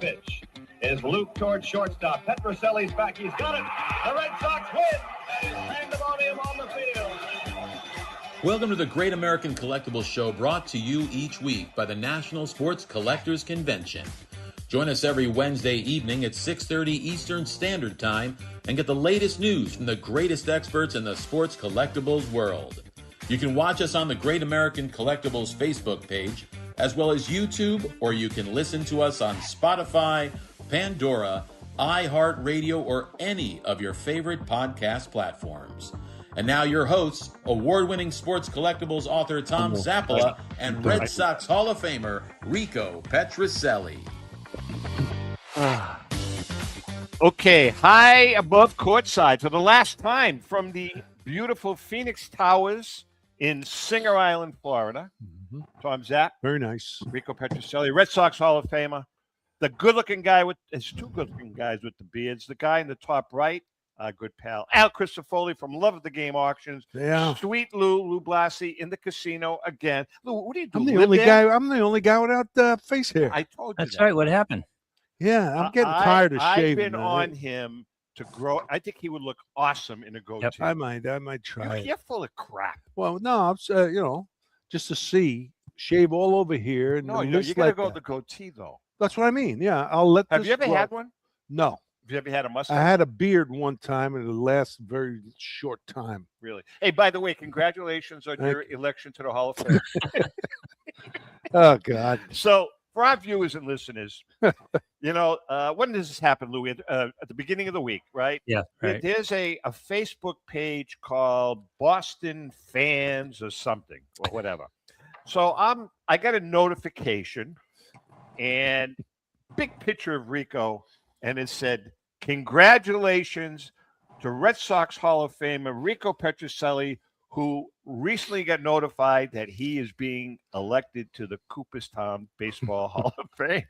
pitch. Is Luke towards shortstop. Petroselli's back. He's got it. The Red Sox win. And pandemonium on the field. Welcome to the Great American Collectibles Show, brought to you each week by the National Sports Collectors Convention. Join us every Wednesday evening at 6:30 Eastern Standard Time and get the latest news from the greatest experts in the sports collectibles world. You can watch us on the Great American Collectibles Facebook page, as well as YouTube, or you can listen to us on Spotify, Pandora, iHeartRadio, or any of your favorite podcast platforms. And now your hosts, award-winning sports collectibles author Tom Zappola and Red Sox Hall of Famer Rico Petroselli. Okay, high above courtside for the last time from the beautiful Phoenix Towers in Singer Island, Florida. Tom Zapp. Very nice. Rico Petroselli, Red Sox Hall of Famer. The good-looking guy there's two good-looking guys with the beards. The guy in the top right, good pal, Al Crisafulli from Love of the Game Auctions. Yeah. Sweet Lou Blasi in the casino again. Lou, what do you do? I'm the only guy without face hair. I told you That's right. What happened? Yeah, I'm getting tired of shaving. I've been on him to grow. I think he would look awesome in a goatee. Yep. I might try it. You're full of crap. Well, no, I'm just to see, shave all over here. And No, you got to go with the goatee though. That's what I mean. Yeah, I'll let. Have you ever had one? No. Have you ever had a mustache? I had a beard one time, and it lasted a very short time. Really? Hey, by the way, congratulations on your election to the Hall of Fame. Oh God! So, for our viewers and listeners, when does this happen, Louis? At the beginning of the week, right? Yeah. Right. There's a Facebook page called Boston Fans or something or whatever. So I got a notification and big picture of Rico, and it said, "Congratulations to Red Sox Hall of Famer Rico Petroselli, who recently got notified that he is being elected to the Cooperstown Baseball Hall of Fame."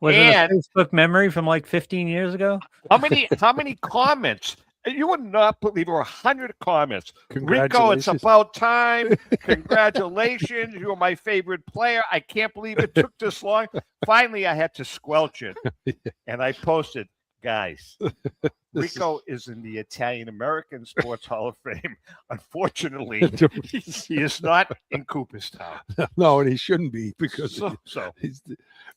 Was it a Facebook memory from like 15 years ago? How many comments? You would not believe there were 100 comments. Rico, it's about time. Congratulations. You are my favorite player. I can't believe it took this long. Finally, I had to squelch it. And I posted, guys, Rico is in the Italian-American Sports Hall of Fame. Unfortunately, he is not in Cooperstown. No, and he shouldn't be because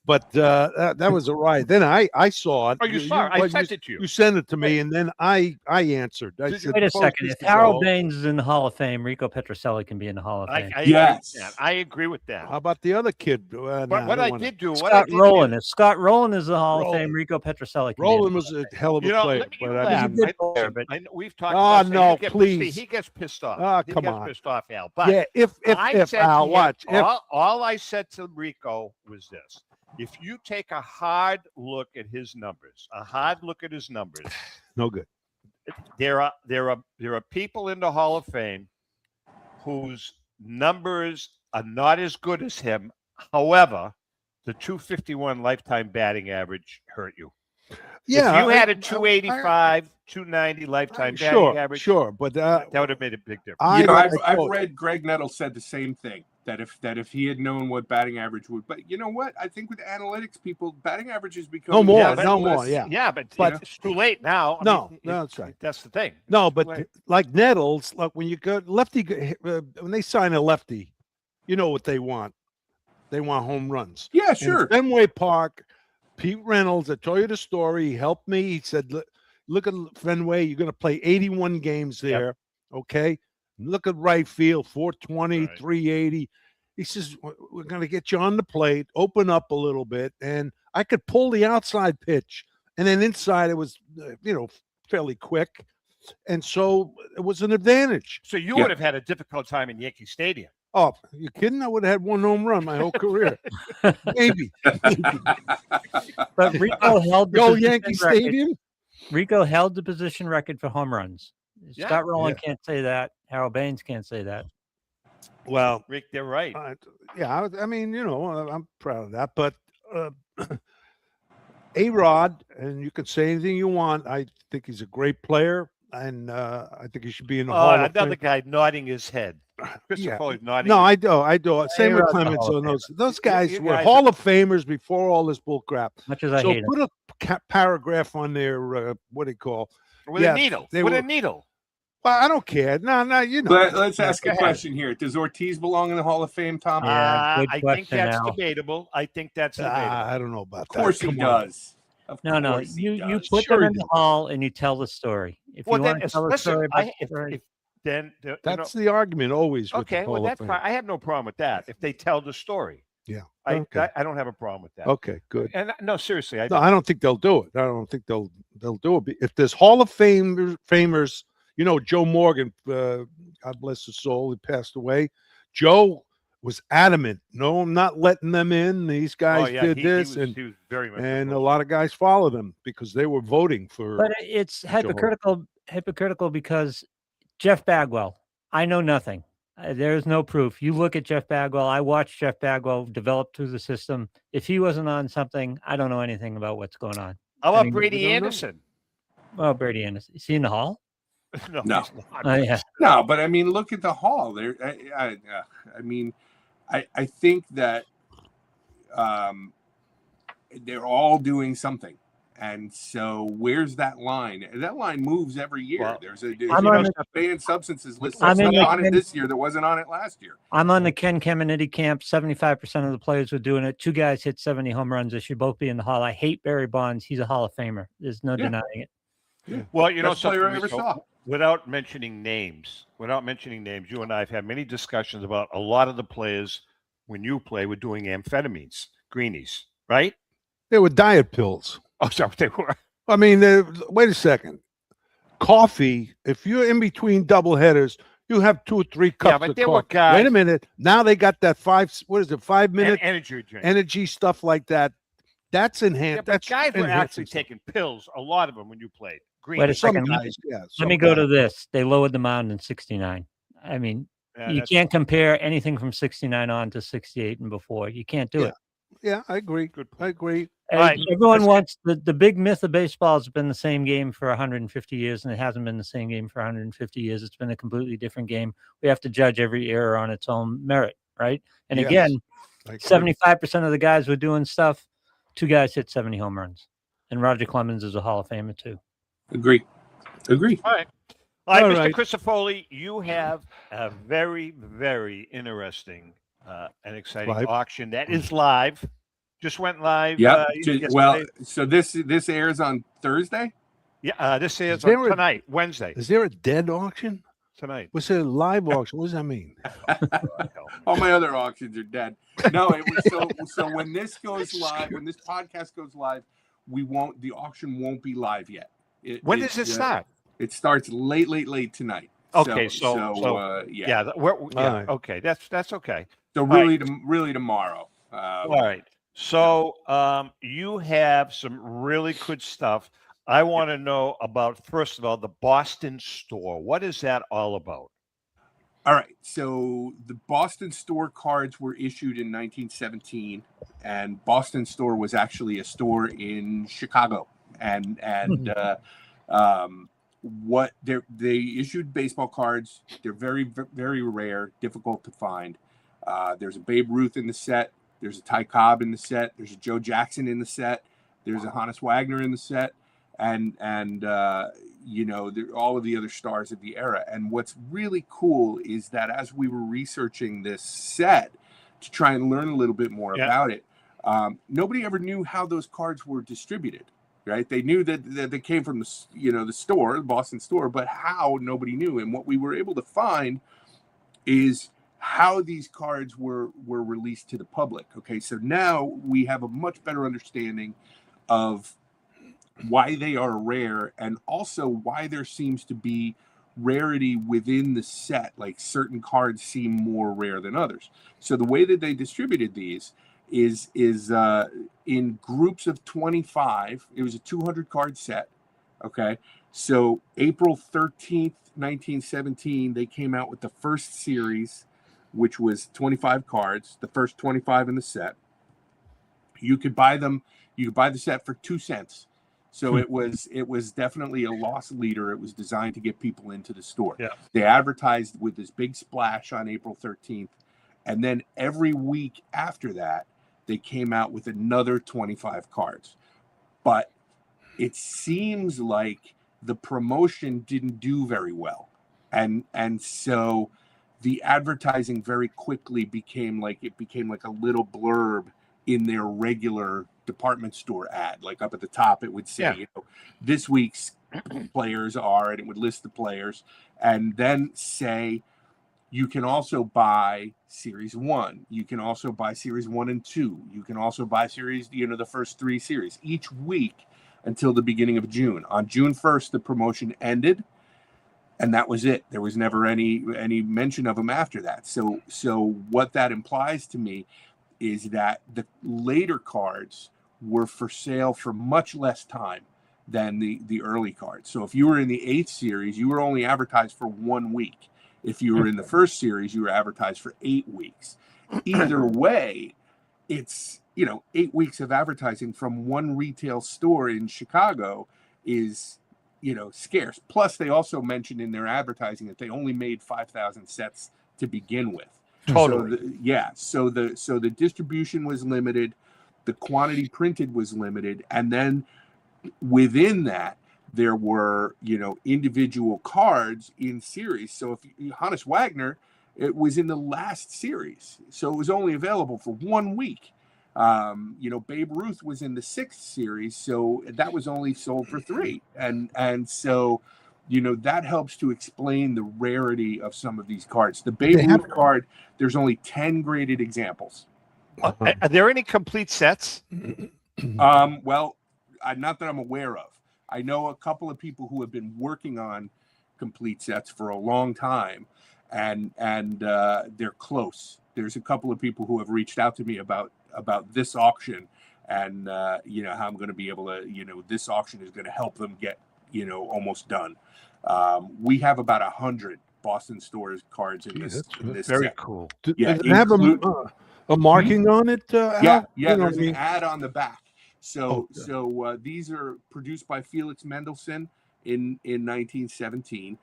But that was a riot. Then I saw it. Oh, you saw it? I sent it to you. You sent it to me, and then I answered. I said, wait a second. If Harold Baines is in the Hall of Fame, Rico Petroselli can be in the Hall of Fame. I agree with that. How about the other kid? Scott Rowland. If Scott Rowland is the Hall of Fame, Rico Petroselli can Rowland was a hell of a player. I know we've talked about no, please. He gets pissed off. Come on. Pissed off, Al. But yeah, if Al, watch. All I said to Rico was this. If you take a hard look at his numbers, no good. There are people in the Hall of Fame whose numbers are not as good as him. However, the 251 lifetime batting average hurt you. Yeah, if you had a 285, 290 lifetime batting average, but that would have made a big difference. I've read Greg Nettle said the same thing, that if he had known what batting average would, but you know what? I think with analytics, people batting averages become no more. But it's too late now. That's right. That's the thing. No, but like Nettles, like when you go lefty, when they sign a lefty, you know what they want. They want home runs. Yeah, sure. And Fenway Park, Pete Reynolds, I told you the story. He helped me. He said, look at Fenway. You're going to play 81 games there. Yep. Okay. Look at right field, 420, 380. He says, we're going to get you on the plate, open up a little bit. And I could pull the outside pitch. And then inside it was, fairly quick. And so it was an advantage. So you would have had a difficult time in Yankee Stadium. Oh, you kidding? I would have had one home run my whole career. Maybe. But Rico held the Yankee Stadium. Rico held the position record for home runs. Yeah. Scott Rowland can't say that. Harold Baines can't say that. Well, Rick, they're right. I mean, I'm proud of that. But A-Rod, and you can say anything you want. I think he's a great player, and I think he should be in the Hall of Fame. Another guy nodding his head. Crisafulli's not. No, even. I do. Same with A-Rod's a Clemens Hall of on those guys You were guys Hall of Famers before all this bull crap. Much as I So hate put a paragraph on their what do you call? with Yeah, a needle. they With were- a needle. Well, I don't care. No, you know. Let's ask Go a ahead. question here. Does Ortiz belong in the Hall of Fame, Tom? Yeah, good I think question, that's Al. debatable. I think that's debatable. I don't know about Of course that. he Come on. does. Of No, course he you does. put Sure them he in the does. hall and you tell the story. If Well, you then, want to tell a listen, story about the story, if then That's the argument always. With okay. the Well, Hall of that's Fame. fine. I have no problem with that. If they tell the story, Yeah. I Okay. I don't have a problem with that. Okay. Good. And no, seriously, No, I don't think they'll do it. I don't think they'll do it. If there's Hall of Famers, you know, Joe Morgan, God bless his soul, he passed away. Joe was adamant. No, I'm not letting them in. These guys did this, he was very much and a opposed. lot of guys followed him because they were voting for. but it's hypocritical because Jeff Bagwell, I know nothing. There's no proof. You look at Jeff Bagwell. I watched Jeff Bagwell develop through the system. If he wasn't on something, I don't know anything about what's going on. How I about mean, Brady we don't know. Anderson? Well, Brady Anderson. Is he in the hall? No, No. he's not. Oh, yeah. No, but I mean, look at the Hall. There, I mean, I think that they're all doing something, and so where's that line? That line moves every year. Well, There's a banned substances list I'm that's in the- on it this year that wasn't on it last year. I'm on the Ken Caminiti camp. 75% of the players were doing it. 2 guys hit 70 home runs. They should both be in the hall. I hate Barry Bonds. He's a Hall of Famer. There's no denying it. Well, you know, Best player I something, ever saw. without mentioning names, you and I have had many discussions about a lot of the players when you play were doing amphetamines, greenies, right? They were diet pills. Oh, sorry, they were. I mean, wait a second. Coffee. If you're in between double headers, you have 2 or 3 cups but of there were coffee. guys- Wait a minute. Now they got that 5 minute Energy drink. energy stuff like that. That's enhanced. Yeah, but That's guys were enhancing actually stuff. taking pills. A lot of them when you played. Green. Wait a Some second. guys, yeah. Let some me go guys. to this. They lowered the mound in 69. I mean, Yeah, you that's- can't compare anything from 69 on to 68 and before. You can't do Yeah. it. Yeah, I agree. Good point. I agree. All right, Everyone let's wants the big myth of baseball has been the same game for 150 years, and it hasn't been the same game for 150 years. It's been a completely different game. We have to judge every era on its own merit, right? And Yes, again, I agree. 75% of the guys were doing stuff. 2 guys hit 70 home runs, and Roger Clemens is a Hall of Famer too. Agree. All right. All right, All Mr. right. Crisafulli, you have a very, very interesting and exciting Live? auction that is live. Just went live. Yeah. yesterday. Well, so this airs on Thursday. Yeah, this is there a- tonight, Wednesday. Is there a dead auction? Tonight. What's a live auction? What does that mean? All my other auctions are dead. No, it was so when this goes live, when this podcast goes live, the auction won't be live yet. When does it start? It starts late tonight. Okay, yeah. Yeah, right. okay. That's okay. So really tomorrow. All right. So you have some really good stuff. I want to know about, first of all, the Boston store. What is that all about? All right. So the Boston store cards were issued in 1917, and Boston store was actually a store in Chicago. And what they issued baseball cards. They're very, very rare, difficult to find. There's a Babe Ruth in the set. There's a Ty Cobb in the set. There's a Joe Jackson in the set. There's a Hannes Wagner in the set. And you know, all of the other stars of the era. And what's really cool is that as we were researching this set to try and learn a little bit more about it, nobody ever knew how those cards were distributed, right? They knew that they came from the store, the Boston store, but how, nobody knew. And what we were able to find is how these cards were released to the public. Okay, so now we have a much better understanding of why they are rare, and also why there seems to be rarity within the set. Like certain cards seem more rare than others. So the way that they distributed these is in groups of 25. It was a 200 card set. Okay, so April 13th, 1917, they came out with the first series, which was 25 cards, the first 25 in the set. You could buy them. You could buy the set for 2 cents. So it was definitely a loss leader. It was designed to get people into the store. Yeah. They advertised with this big splash on April 13th. And then every week after that, they came out with another 25 cards. But it seems like the promotion didn't do very well. And so the advertising very quickly became like a little blurb in their regular department store ad. Like up at the top, it would say, this week's players are, and it would list the players, and then say, you can also buy Series 1. You can also buy Series 1 and 2. You can also buy Series, the first 3 series each week until the beginning of June. On June 1st, the promotion ended, and that was it. There was never any mention of them after that. So what that implies to me is that the later cards were for sale for much less time than the early cards. So if you were in the 8th series, you were only advertised for 1 week. If you were in the first series, you were advertised for 8 weeks. Either way, it's 8 weeks of advertising from one retail store in Chicago is scarce. Plus, they also mentioned in their advertising that they only made 5,000 sets to begin with. Totally. So the distribution was limited, the quantity printed was limited, and then within that there were individual cards in series. So if Hannes Wagner, it was in the last series, so it was only available for 1 week. Babe Ruth was in the 6th series, so that was only sold for 3, and so that helps to explain the rarity of some of these cards. The Babe Ruth card, there's only 10 graded examples. Are there any complete sets? Well, not that I'm aware of. I know a couple of people who have been working on complete sets for a long time, and they're close. There's a couple of people who have reached out to me about this auction, and how I'm going to be able to, this auction is going to help them get, almost done. We have about 100 Boston Stores cards in this. Very set. cool. Does it have a marking on it? Yeah. There's an ad on the back. So these are produced by Felix Mendelssohn in 1917.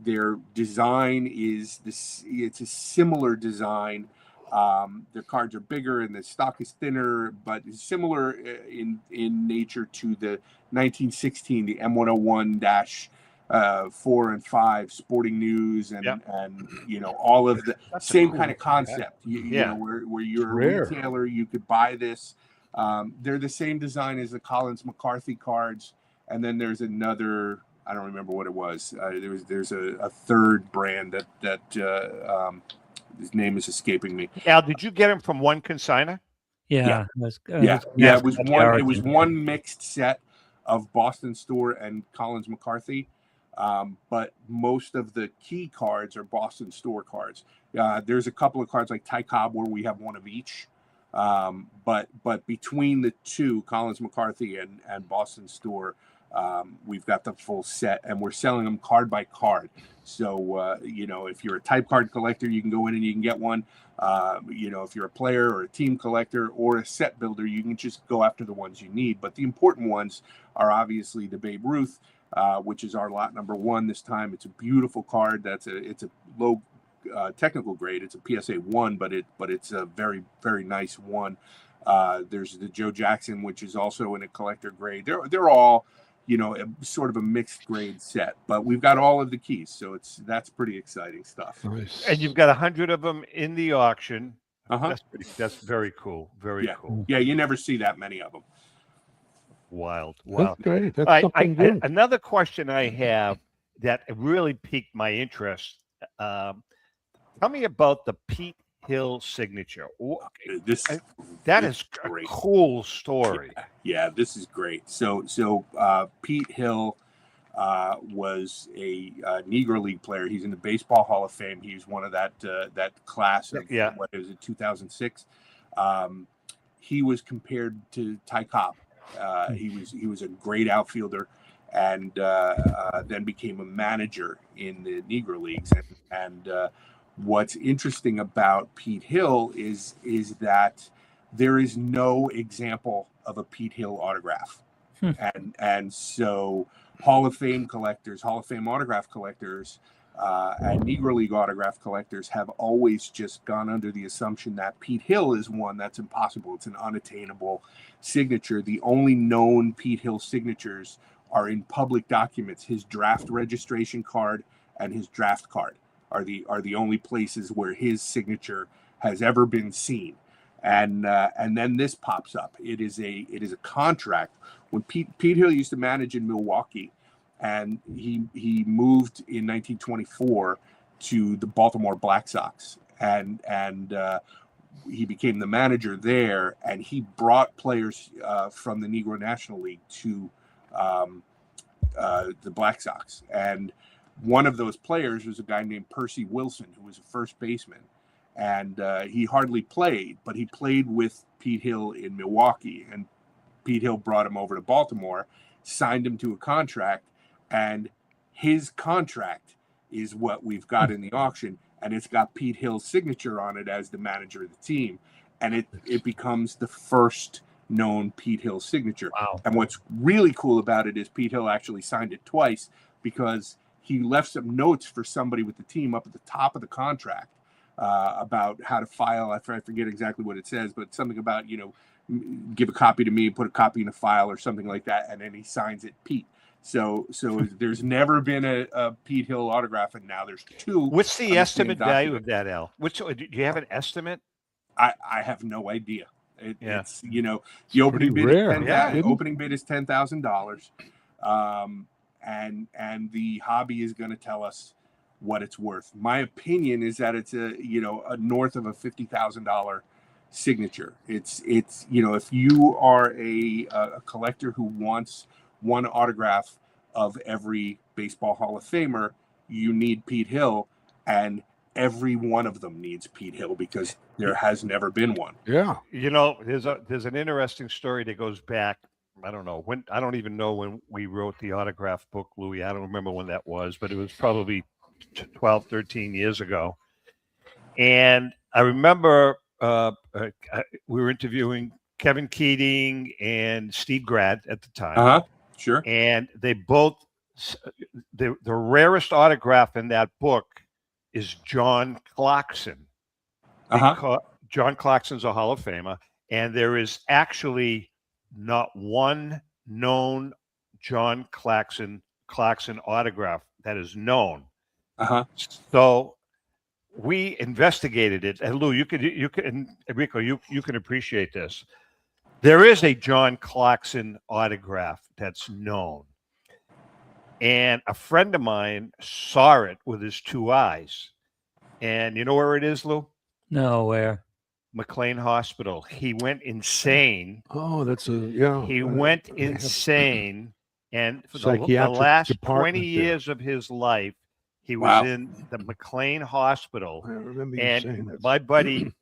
Their design is this. It's a similar design. Their cards are bigger and the stock is thinner, but it's similar in nature to the 1916, the M101-4 and 5 Sporting News and all of the same kind of concept. Where you're a retailer, you could buy this. They're the same design as the Collins McCarthy cards, and then there's another. I don't remember what it was. There's a third brand that his name is escaping me. Al, did you get him from one consignor? Yeah. It was one mixed set of Boston Store and Collins McCarthy, but most of the key cards are Boston Store cards. There's a couple of cards like Ty Cobb where we have one of each, but between the two, Collins McCarthy and Boston Store, we've got the full set, and we're selling them card by card. So, if you're a type card collector, you can go in and you can get one. If you're a player or a team collector or a set builder, you can just go after the ones you need. But the important ones are obviously the Babe Ruth, which is our lot number 1 this time. It's a beautiful card. It's a low technical grade. It's a PSA 1, but it's a very, very nice one. There's the Joe Jackson, which is also in a collector grade. They're all sort of a mixed grade set, but we've got all of the keys, so that's pretty exciting stuff. Nice. And you've got 100 of them in the auction. Uh-huh. That's very cool. Very cool. Yeah, you never see that many of them. Wild. That's great. That's something good. Another question I have that really piqued my interest. Tell me about the Pete Hill signature. That is a cool story. Yeah, this is great. So Pete Hill was a Negro League player. He's in the Baseball Hall of Fame. He was one of that class of what it was in 2006. He was compared to Ty Cobb. He was a great outfielder, and then became a manager in the Negro Leagues. And what's interesting about Pete Hill is that there is no example of a Pete Hill autograph. And so Hall of Fame collectors, Hall of Fame autograph collectors, and Negro League autograph collectors have always just gone under the assumption that Pete Hill is one that's impossible. It's an unattainable signature. The only known Pete Hill signatures are in public documents. His draft registration card and his draft card are the only places where his signature has ever been seen. And then this pops up. It is a contract. When Pete Hill used to manage in Milwaukee, and he moved in 1924 to the Baltimore Black Sox, and he became the manager there, and he brought players from the Negro National League to the Black Sox. And one of those players was a guy named Percy Wilson, who was a first baseman. And he hardly played, but he played with Pete Hill in Milwaukee. And Pete Hill brought him over to Baltimore, signed him to a contract, and his contract is what we've got in the auction. And it's got Pete Hill's signature on it as the manager of the team. And it becomes the first known Pete Hill signature. Wow. And what's really cool about it is Pete Hill actually signed it twice, because he left some notes for somebody with the team up at the top of the contract about how to file. I forget exactly what it says, but something about, give a copy to me, put a copy in a file or something like that. And then he signs it Pete. So there's never been a Pete Hill autograph, and now there's two. What's the estimate value of that, Al? Do you have an estimate? I have no idea. It's the pretty opening bid rare. opening bid is $10,000, and the hobby is going to tell us what it's worth. My opinion is that it's a north of a $50,000 signature. It's if you are a collector who wants one autograph of every baseball Hall of Famer, you need Pete Hill, and every one of them needs Pete Hill, because there has never been one. Yeah. There's an interesting story that goes back. I don't even know when we wrote the autograph book, Louis. I don't remember when that was, but it was probably 12, 13 years ago. And I remember we were interviewing Kevin Keating and Steve Grad at the time. Sure. And they both, the rarest autograph in that book is John Clarkson. John Clarkson's a Hall of Famer, and there is actually not one known John Clarkson autograph that is known. So we investigated it, and Lou, you can Enrico, you can appreciate this. There is a John Clarkson autograph that's known, and a friend of mine saw it with his two eyes. And you know where it is, Lou? No, where? McLean Hospital. He went insane. Oh, He went insane, and for the last 20 years of his life, he was in the McLean Hospital. I remember you saying And that. my buddy,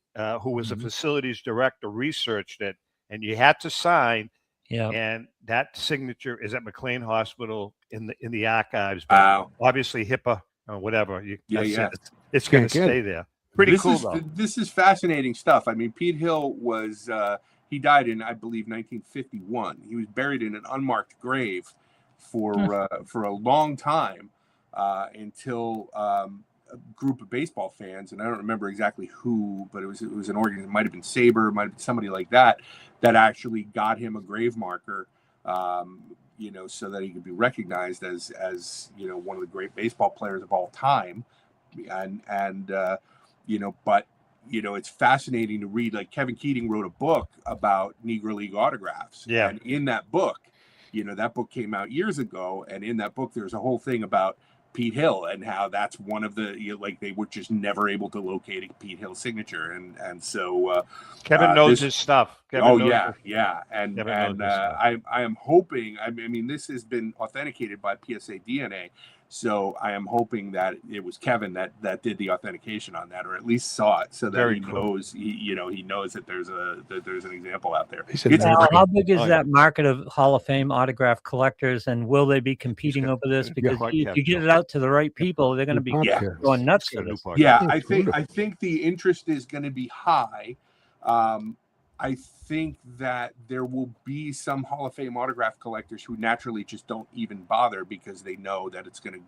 who was a facilities director, researched it, and you had to sign. Yeah. And that signature is at McLean Hospital in the archives. Wow. Obviously HIPAA or whatever. It's Can't going to get stay there. Pretty cool, though. This is fascinating stuff. I mean, Pete Hill was he died in, I believe, 1951. He was buried in an unmarked grave for a long time until a group of baseball fans, and I don't remember exactly who, but it was an organ. It might have been Saber, it might have been somebody like that actually got him a grave marker, so that he could be recognized as one of the great baseball players of all time. But it's fascinating to read. Like, Kevin Keating wrote a book about Negro League autographs. Yeah. And in that book, that book came out years ago. And in that book, there's a whole thing about Pete Hill and how that's one of the, they were just never able to locate a Pete Hill signature. And so Kevin knows his stuff. And I am hoping, I mean, this has been authenticated by PSA DNA. So I am hoping that it was Kevin that did the authentication on that, or at least saw it, so that knows he knows that there's an example out there. How big is that market of Hall of Fame autograph collectors, and will they be competing over this? Because if you get it out to the right people, they're going to be going nuts for this. Yeah, I think the interest is going to be high. I think that there will be some Hall of Fame autograph collectors who naturally just don't even bother because they know that it's gonna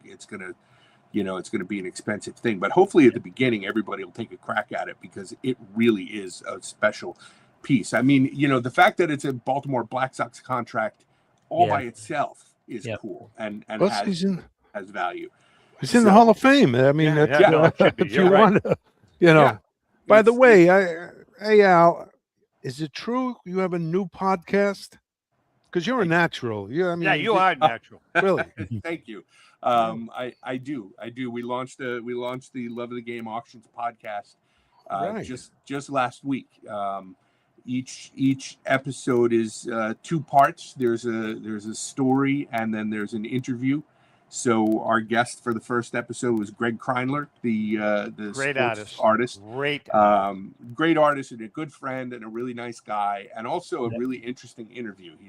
be an expensive thing. But hopefully at the beginning, everybody will take a crack at it because it really is a special piece. I mean, the fact that it's a Baltimore Black Sox contract all by itself is cool and has value. He's in the Hall of Fame. I mean, if you want to, By the way, hey Al, is it true you have a new podcast? Because you're a natural. You are natural. Really? Thank you. I do. We launched the Love of the Game Auctions podcast just last week. Each episode is 2 parts. There's a story and then there's an interview. So our guest for the first episode was Greg Kreinler, the great artist. Great artist and a good friend and a really nice guy, and also a really interesting interview. He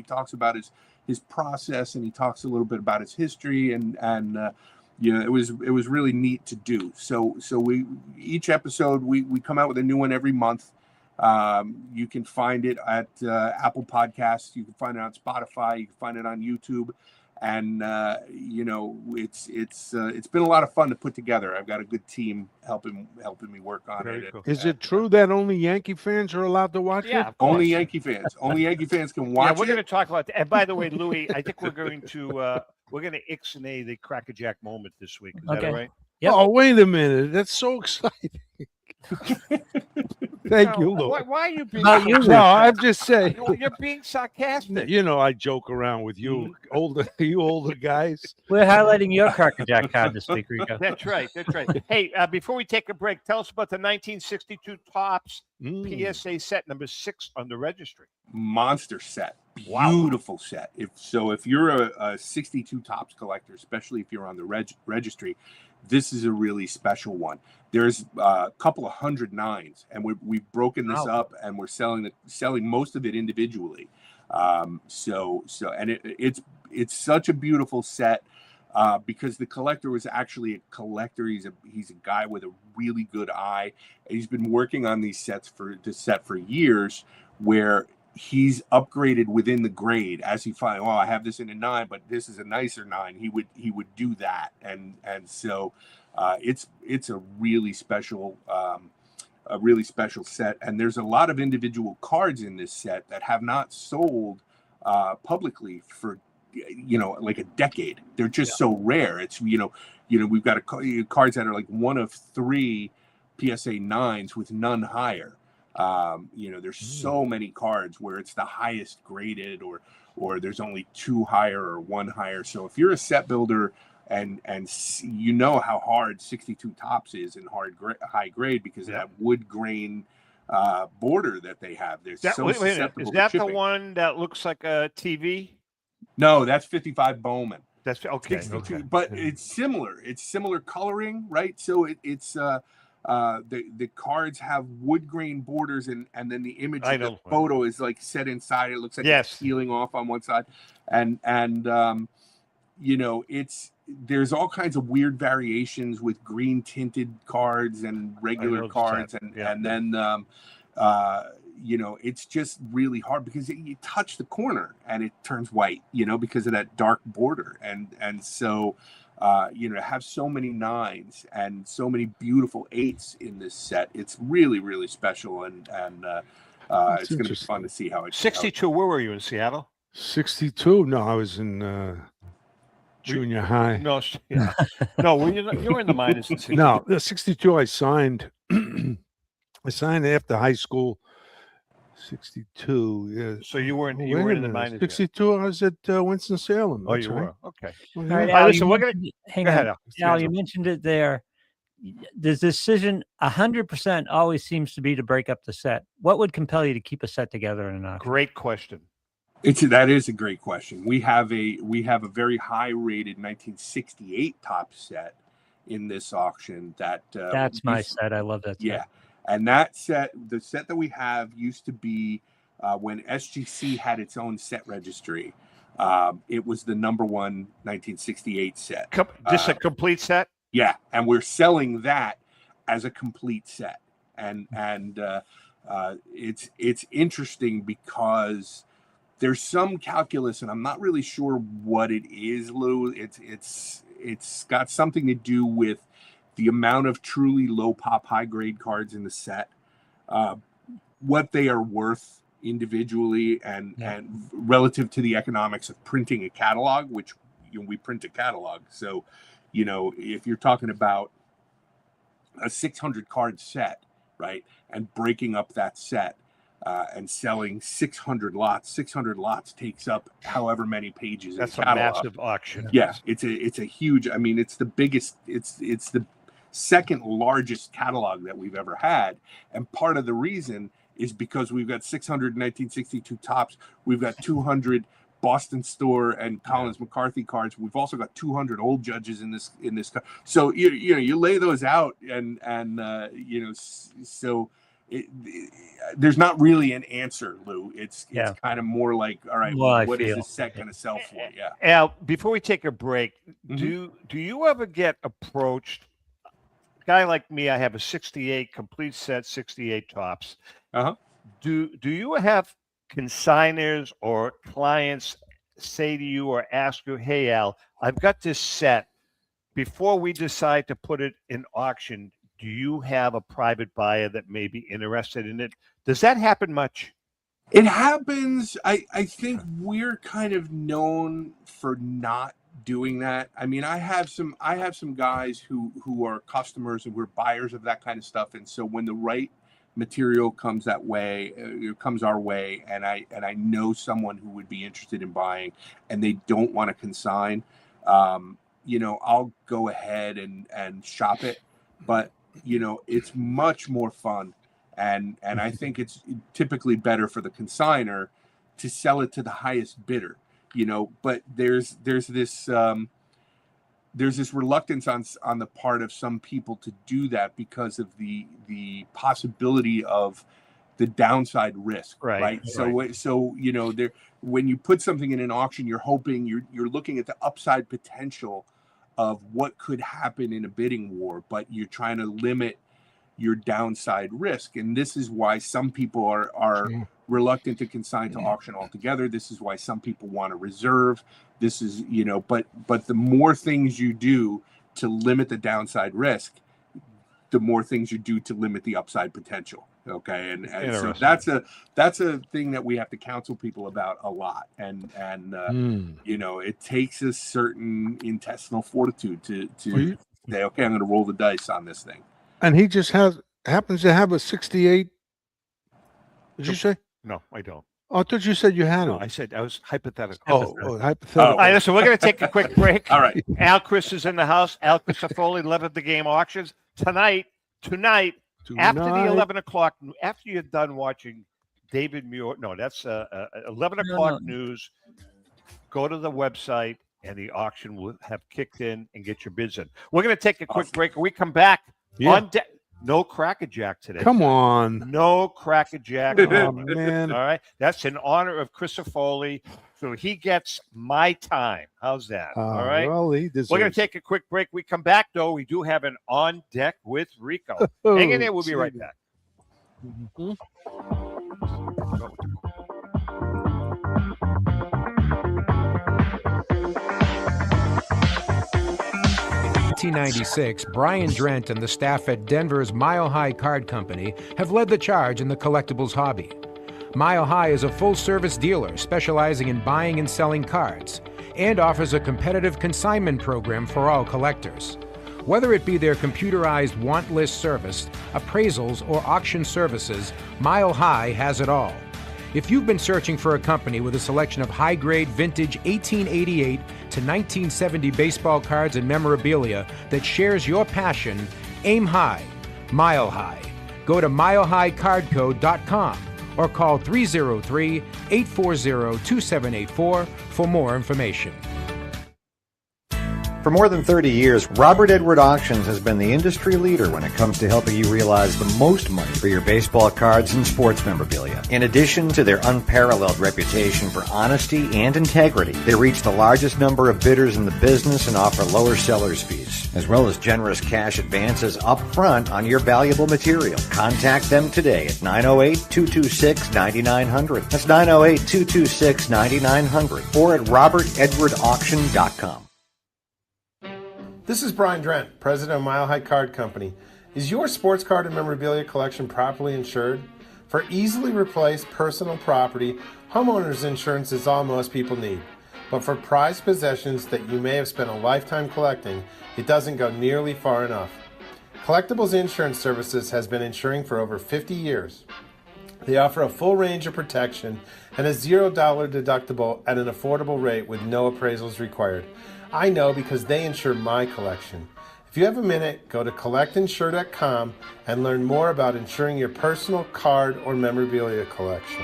talks about his process, and he talks a little bit about his history, and it was really neat to do. So each episode we come out with a new one every month. You can find it at Apple Podcasts. You can find it on Spotify. You can find it on YouTube. And it's been a lot of fun to put together. I've got a good team helping me work on it. Cool. Is it true that only Yankee fans are allowed to watch it? Only Yankee fans. Only Yankee fans can watch it. We're going to talk about that. And by the way, Louis, I think we're going to ixnay the Crackerjack moment this week. Is that all right? Yep. Oh, wait a minute. That's so exciting. Thank you, Lou. Why are you being No, I'm just saying. You're being sarcastic. I joke around with you older guys. We're highlighting your Crackerjack card this week, Rico. That's right. Hey, before we take a break, tell us about the 1962 Topps PSA set number 6 on the registry. Monster set. Beautiful set. If you're a 62 Topps collector, especially if you're on the registry, this is a really special one. There's a couple of 109s, and we've broken this up, and we're selling most of it individually. And it's such a beautiful set because the collector was actually a collector. He's a guy with a really good eye, and he's been working on these sets for years, where he's upgraded within the grade as he finds, I have this in a 9, but this is a nicer 9. He would do that, and so it's a really special set. And there's a lot of individual cards in this set that have not sold publicly for like a decade. They're just so rare. It's we've got cards that are like one of 3 PSA 9s with none higher. There's so many cards where it's the highest graded, or there's only 2 higher or 1 higher. So if you're a set builder and how hard 62 Topps is in high grade because of that wood grain border that they have. They're so susceptible. Is that to the one that looks like a TV? No, that's 55 Bowman. That's okay. But it's similar. It's similar coloring, right? So it's the cards have wood grain borders, and then the image of the photo is like set inside. It looks like it's peeling off on one side, and there's all kinds of weird variations with green tinted cards and regular cards, and then it's just really hard because you touch the corner and it turns white, because of that dark border, and so. To have so many 9s and so many beautiful 8s in this set, it's really, really special, and it's going to be fun to see how it. 62. Where were you in Seattle? 62. No, I was in junior high. No, no. You were in the minors in 62. No, the 62. I signed. I signed after high school. 62. Yeah. So you weren't in the minors. 62. Yet. I was at Winston-Salem. Oh, you were. Okay. All right, Al, listen, we're going to hang on. Al, you mentioned it there. The decision 100% always seems to be to break up the set. What would compel you to keep a set together in an auction? Great question. That is a great question. We have a very high rated 1968 Topps set in this auction. That's my set. I love that set. Yeah. And that set, the set that we have, used to be when SGC had its own set registry. It was the number 1 1968 set. Just a complete set? Yeah, and we're selling that as a complete set. And It's interesting because there's some calculus, and I'm not really sure what it is, Lou. It's got something to do with the amount of truly low pop, high grade cards in the set, what they are worth individually, and relative to the economics of printing a catalog, which we print a catalog. So, if you're talking about a 600 card set, right, and breaking up that set and selling 600 lots takes up however many pages. That's in a massive auction. Yeah, it's a huge. I mean, it's the biggest. It's the second largest catalog that we've ever had, and part of the reason is because we've got 600 1962 tops. We've got 200 Boston Store and Collins McCarthy cards. We've also got 200 old judges in this. So you lay those out, and so there's not really an answer, Lou. It's kind of more like, all right, what is this set going to sell for? Yeah. Al, before we take a break, do you ever get approached? Guy like me, I have a 68 complete set, 68 tops. Do you have consigners or clients say to you or ask you, hey, Al, I've got this set. Before we decide to put it in auction, do you have a private buyer that may be interested in it? Does that happen much? It happens. I think we're kind of known for not doing that. I mean, I have some guys who are customers and we're buyers of that kind of stuff. And so when the right material comes our way, and I know someone who would be interested in buying and they don't want to consign, I'll go ahead and shop it. But it's much more fun, and I think it's typically better for the consigner to sell it to the highest bidder. But there's this reluctance on the part of some people to do that because of the possibility of the downside risk, right? So when you put something in an auction, you're hoping you're looking at the upside potential of what could happen in a bidding war, but you're trying to limit your downside risk. And this is why some people are reluctant to consign to auction altogether. This is why some people want to reserve. This is, but the more things you do to limit the downside risk, the more things you do to limit the upside potential. Okay. And so that's a thing that we have to counsel people about a lot. And it takes a certain intestinal fortitude to say, okay, I'm going to roll the dice on this thing. And he just happens to have a 68. Did you say? No, I don't. Oh, I thought you said you had it. No, I said I was hypothetical. Hypothetical. All right, listen, we're going to take a quick break. All right. Al Chris is in the house. Al Crisafulli, Love of the Game Auctions. Tonight, after the 11 o'clock, after you're done watching David Muir, no, that's 11 o'clock news, go to the website and the auction will have kicked in and get your bids in. We're going to take a quick break. When we come back, on deck. No Crackerjack today. Come on. No Crackerjack. Oh, man. All right. That's in honor of Crisafulli. So he gets my time. How's that? All right. Well, we're going to take a quick break. We come back, though. We do have an On Deck with Rico. Hang in there. We'll be right back. 1996, Brian Drent and the staff at Denver's Mile High Card Company have led the charge in the collectibles hobby. Mile High is a full-service dealer specializing in buying and selling cards and offers a competitive consignment program for all collectors. Whether it be their computerized want list service, appraisals, or auction services, Mile High has it all. If you've been searching for a company with a selection of high-grade vintage 1888 to 1970 baseball cards and memorabilia that shares your passion, aim high, Mile High. Go to milehighcardco.com or call 303-840-2784 for more information. For more than 30 years, Robert Edward Auctions has been the industry leader when it comes to helping you realize the most money for your baseball cards and sports memorabilia. In addition to their unparalleled reputation for honesty and integrity, they reach the largest number of bidders in the business and offer lower seller's fees, as well as generous cash advances up front on your valuable material. Contact them today at 908-226-9900. That's 908-226-9900 or at robertedwardauction.com. This is Brian Drent, president of Mile High Card Company. Is your sports card and memorabilia collection properly insured? For easily replaced personal property, homeowners insurance is all most people need. But for prized possessions that you may have spent a lifetime collecting, it doesn't go nearly far enough. Collectibles Insurance Services has been insuring for over 50 years. They offer a full range of protection and a $0 deductible at an affordable rate with no appraisals required. I know because they insure my collection. If you have a minute, go to collectinsure.com and learn more about insuring your personal card or memorabilia collection.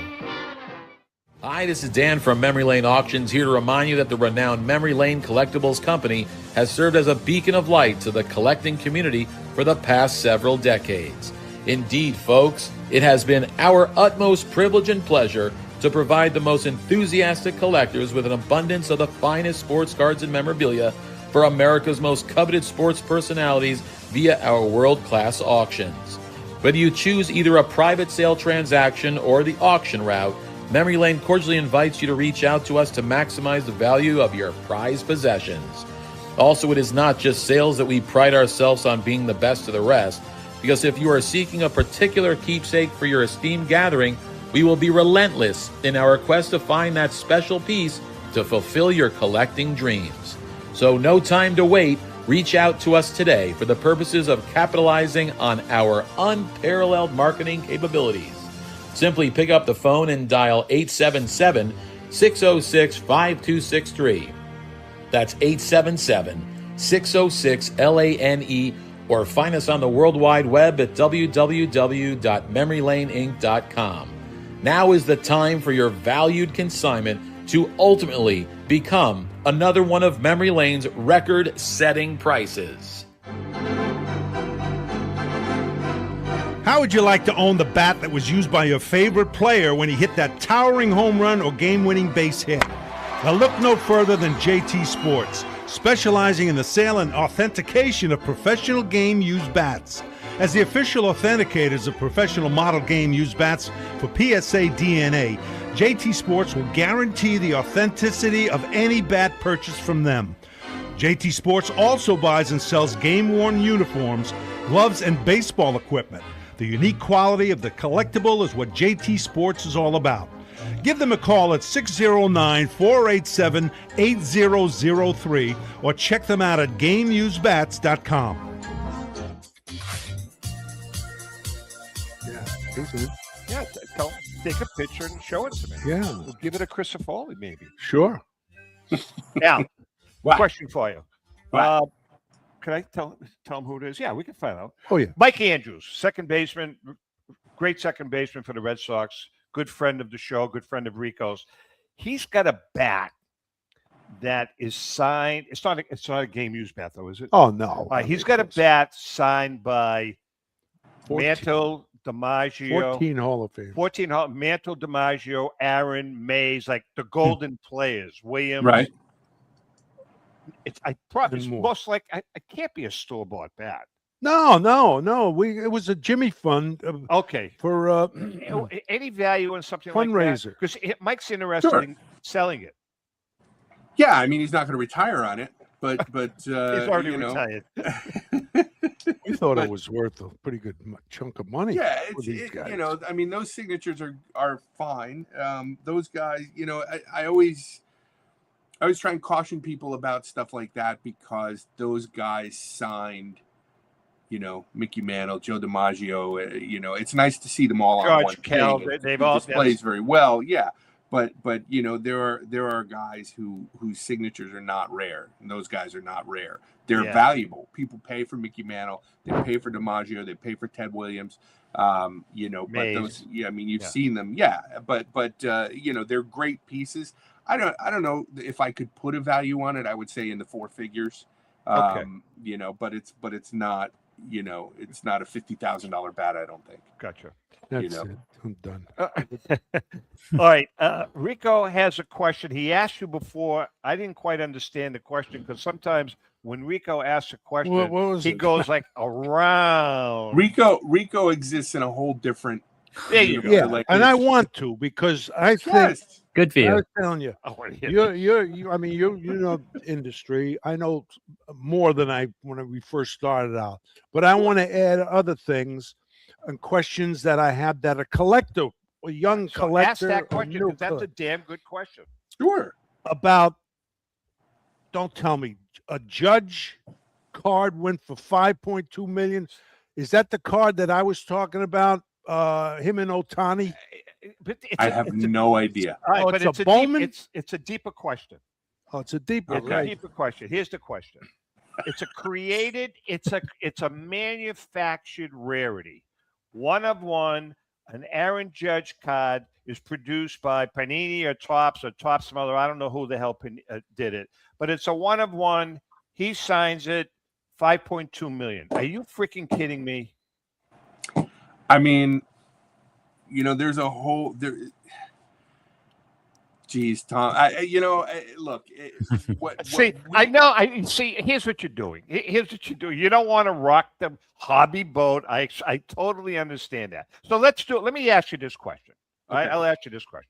Hi, this is Dan from Memory Lane Auctions, here to remind you that the renowned Memory Lane Collectibles Company has served as a beacon of light to the collecting community for the past several decades. Indeed, folks, it has been our utmost privilege and pleasure to provide the most enthusiastic collectors with an abundance of the finest sports cards and memorabilia for America's most coveted sports personalities via our world-class auctions. Whether you choose either a private sale transaction or the auction route, Memory Lane cordially invites you to reach out to us to maximize the value of your prized possessions. Also, it is not just sales that we pride ourselves on being the best of the rest, because if you are seeking a particular keepsake for your esteemed gathering, we will be relentless in our quest to find that special piece to fulfill your collecting dreams. So no time to wait. Reach out to us today for the purposes of capitalizing on our unparalleled marketing capabilities. Simply pick up the phone and dial 877-606-5263. That's 877-606-LANE, or find us on the World Wide Web at www.memorylaneinc.com. Now is the time for your valued consignment to ultimately become another one of Memory Lane's record-setting prices. How would you like to own the bat that was used by your favorite player when he hit that towering home run or game-winning base hit? Now look no further than JT Sports, specializing in the sale and authentication of professional game-used bats. As the official authenticators of professional model game-used bats for PSA DNA, JT Sports will guarantee the authenticity of any bat purchased from them. JT Sports also buys and sells game-worn uniforms, gloves, and baseball equipment. The unique quality of the collectible is what JT Sports is all about. Give them a call at 609-487-8003 or check them out at GameUseBats.com. Yeah, take a picture and show it to me. Yeah. We'll give it a Crisafulli, maybe. Sure. Now, What? question for you. What? Can I tell them who it is? Yeah, we can find out. Oh, yeah. Mike Andrews, second baseman, great second baseman for the Red Sox, good friend of the show, good friend of Rico's. He's got a bat that is signed. It's not a game used bat, though, is it? Oh, no. He's got a bat signed by Mantle, DiMaggio. 14 Hall of Fame. 14 Mantle, DiMaggio, Aaron, Mays, like the golden players, Williams. Right. I probably And more. most like I can't be a store-bought bat. No. It was a Jimmy fund Okay. for Any value in something fundraiser. Because Mike's interested Sure. in selling it. Yeah, I mean, he's not going to retire on it, but He's already retired. We thought it was worth a pretty good chunk of money. Yeah, for these guys. I mean, those signatures are fine. Those guys, I always try and caution people about stuff like that because those guys signed, Mickey Mantle, Joe DiMaggio. It's nice to see them all on one George Kell, thing. they've It all displays very well. Yeah, but there are guys whose signatures are not rare, and those guys are not rare. They're valuable. People pay for Mickey Mantle. They pay for DiMaggio. They pay for Ted Williams. But those, you've seen them. Yeah, but they're great pieces. I don't know if I could put a value on it. I would say in the four figures. Okay. You know, but it's not, you know, it's not a $50,000 bat, I don't think. Gotcha. That's know. it. I'm done. All right. Rico has a question. He asked you before. I didn't quite understand the question because sometimes when Rico asks a question, What was he it? goes like around. Rico exists in a whole different There you go. Yeah, like, and I it's- want to because I think Yes. Good for I you. was telling you, I want to hear you. I mean, you know industry. I know more than we first started out, but I want to add other things and questions that I have that a collector, a young So collector, ask that a question new because that's a collector, damn good question. Sure. about. Don't tell me a Judge card went for 5.2 million. Is that the card that I was talking about? Him and Otani. But I have no idea. All right, Oh, but it's a deep, Bowman? it's a deeper question. Oh, it's a deeper, It's a right? deeper question. Here's the question. It's a manufactured rarity. One of one, an Aaron Judge card is produced by Panini or Topps some other. I don't know who the hell did it, but it's a one of one. He signs it, 5.2 million. Are you freaking kidding me? I mean, you know, there's a whole there. Geez, Tom. Look. See, I know. I see. Here's what you're doing. Here's what you're doing. You don't want to rock the hobby boat. I totally understand that. So let's do it. Let me ask you this question. All right, Okay. I'll ask you this question.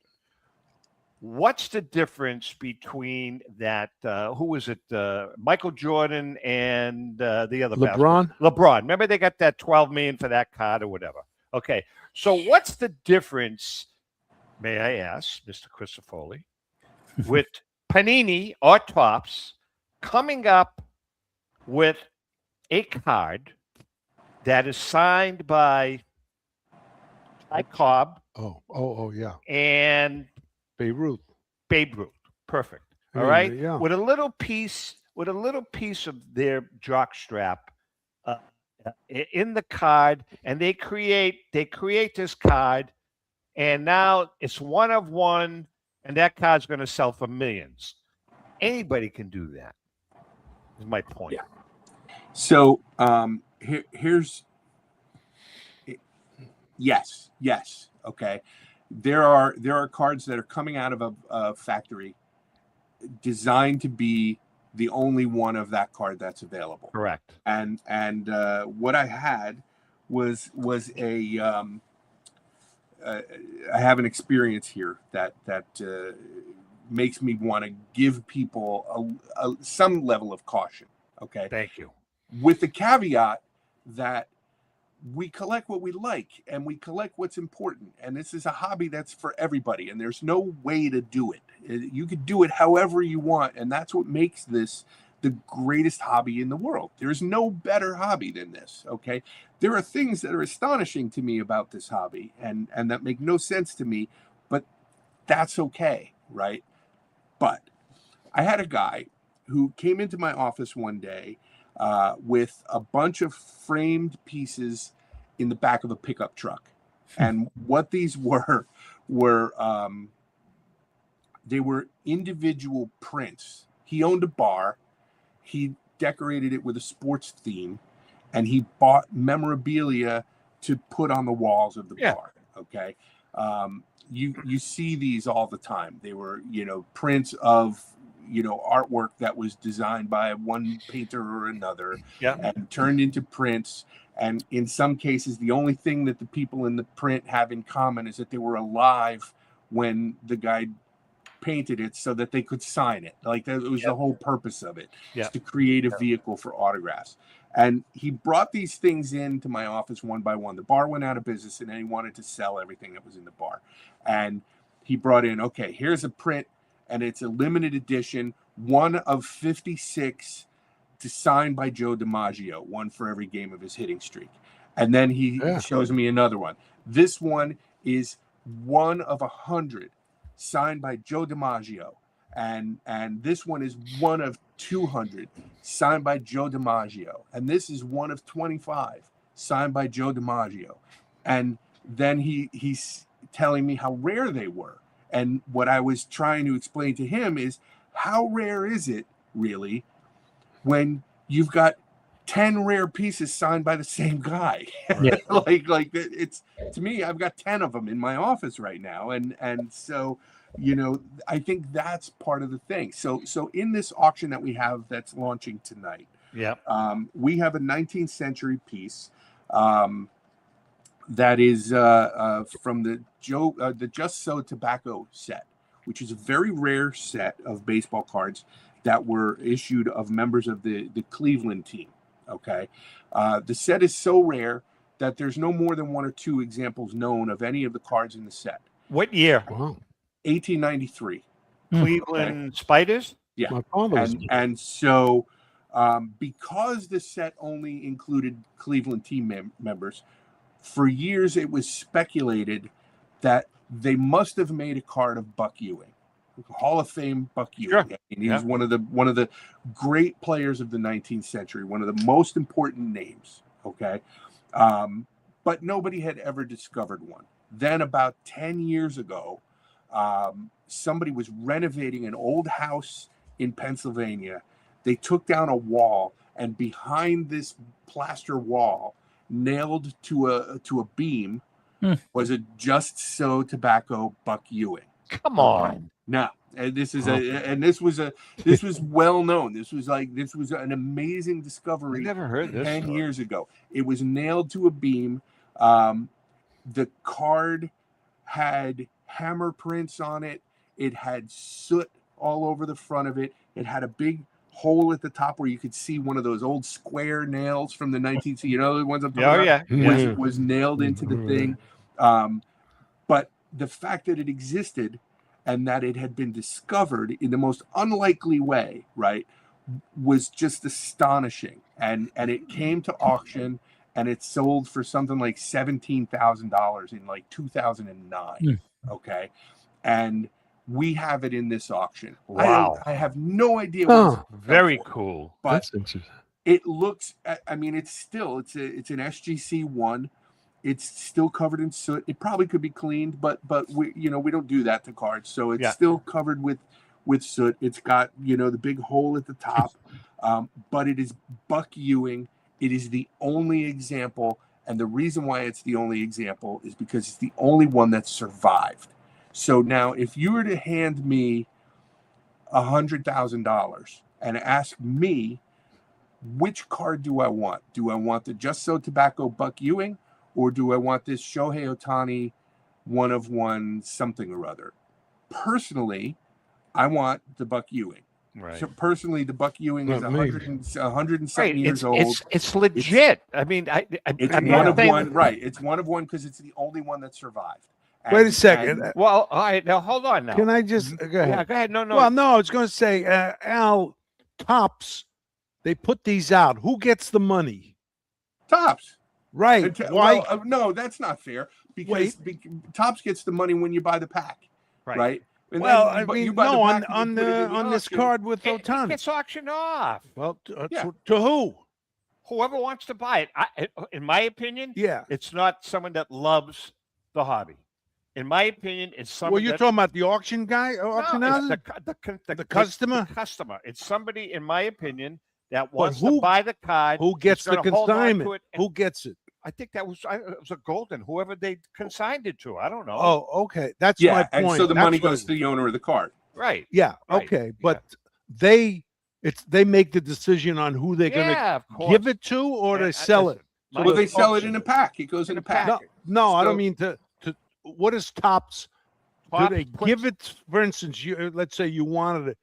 What's the difference between that? Who was it? Michael Jordan and the other LeBron? LeBron. Remember they got that 12 million for that card or whatever. Okay. So what's the difference? May I ask, Mr. Crisafulli, with Panini or Topps coming up with a card that is signed by Ty Cobb Oh, yeah. and Babe Ruth. Perfect. All Yeah, right. yeah. With a little piece of their jock strap in the card, and they create this card, and now it's one of one, and that card's going to sell for millions. Anybody can do that. Is my point. Yeah. So here's yes. Okay. There are cards that are coming out of a factory designed to be the only one of that card that's available. Correct. And what I had was a I have an experience here that makes me want to give people some level of caution. Okay. Thank you. With the caveat that we collect what we like and we collect what's important. And this is a hobby that's for everybody. And there's no way to do it. You could do it however you want. And that's what makes this the greatest hobby in the world. There's no better hobby than this. Okay. There are things that are astonishing to me about this hobby and that make no sense to me, but that's okay. Right. But I had a guy who came into my office one day with a bunch of framed pieces in the back of a pickup truck. And what these were they were individual prints. He owned a bar. He decorated it with a sports theme, and he bought memorabilia to put on the walls of the bar. Okay. You see these all the time. They were, prints of, artwork that was designed by one painter or another and turned into prints. And in some cases, the only thing that the people in the print have in common is that they were alive when the guy painted it so that they could sign it. Like that was the whole purpose of it, is to create a vehicle for autographs. And he brought these things into my office one by one. The bar went out of business and then he wanted to sell everything that was in the bar. And he brought in, okay, here's a print and it's a limited edition, one of 56 signed by Joe DiMaggio, one for every game of his hitting streak. And then he shows me another one. This one is one of 100 signed by Joe DiMaggio. And this one is one of 200 signed by Joe DiMaggio. And this is one of 25 signed by Joe DiMaggio. And then he's telling me how rare they were. And what I was trying to explain to him is how rare is it really when you've got 10 rare pieces signed by the same guy. Yeah. like it's, to me, I've got 10 of them in my office right now. And so, I think that's part of the thing. So in this auction that we have that's launching tonight, we have a 19th century piece that is from the Just So Tobacco set, which is a very rare set of baseball cards that were issued of members of the Cleveland team. Okay. The set is so rare that there's no more than 1 or 2 examples known of any of the cards in the set. What year? Wow. 1893. Cleveland Spiders? Yeah. My father was And so because the set only included Cleveland team members, for years it was speculated that they must have made a card of Buck Ewing. Hall of Fame Buck Ewing. Sure. I mean, he's one of the great players of the 19th century, one of the most important names. Okay, but nobody had ever discovered one. Then, about 10 years ago, somebody was renovating an old house in Pennsylvania. They took down a wall, and behind this plaster wall, nailed to a beam, was a Just So Tobacco Buck Ewing. Come on. Now, and this was well known. This was an amazing discovery. I never heard this 10 story. years ago. It was nailed to a beam. The card had hammer prints on it. It had soot all over the front of it. It had a big hole at the top where you could see one of those old square nails from the 19th. The ones I'm talking about was nailed into the thing. But the fact that it existed and that it had been discovered in the most unlikely way, right, was just astonishing. And it came to auction, and it sold for something like $17,000 in like 2009. Okay, and we have it in this auction. Wow. I have no idea. Very cool. But That's interesting. it looks. I mean, it's an SGC 1. It's still covered in soot. It probably could be cleaned, but we don't do that to cards, so it's still covered with soot. It's got the big hole at the top, but it is Buck Ewing. It is the only example, and the reason why it's the only example is because it's the only one that survived. So now, if you were to hand me $100,000 and ask me, which card do I want? Do I want the Just So Tobacco Buck Ewing? Or do I want this Shohei Ohtani 1 of 1 something or other? Personally, I want the Buck Ewing. Right. So personally, the Buck Ewing is 107 years old. It's legit. It's one of one. Right. It's 1 of 1 because it's the only one that survived. Wait a second. Well, all right. Now, hold on now. Can I just go ahead? Yeah, go ahead. No. Well, no, I was going to say, Al, Topps, they put these out. Who gets the money? Topps. Right. Why? Well, no, that's not fair because Topps gets the money when you buy the pack. Right. And well, then, I mean, you buy no, the pack on this auction. card with It Ohtani. gets auctioned off. Well, to who? Whoever wants to buy it. In my opinion, it's not someone that loves the hobby. In my opinion, it's someone. Well, you're talking about the auction guy, auction house? The customer. The customer. It's somebody, in my opinion, that wants to buy the card. Who gets the consignment? Who gets it? I think it was a Golden, whoever they consigned it to. I don't know. Oh, okay. That's my point. And so the money goes to the owner of the card. Right. Yeah. Right. Okay. But they make the decision on who they're going to give it to, or they sell it. Well, they sell it in a pack. It goes in a pack. No, I don't mean to. What is Topps? Do they give it? For instance, let's say you wanted it.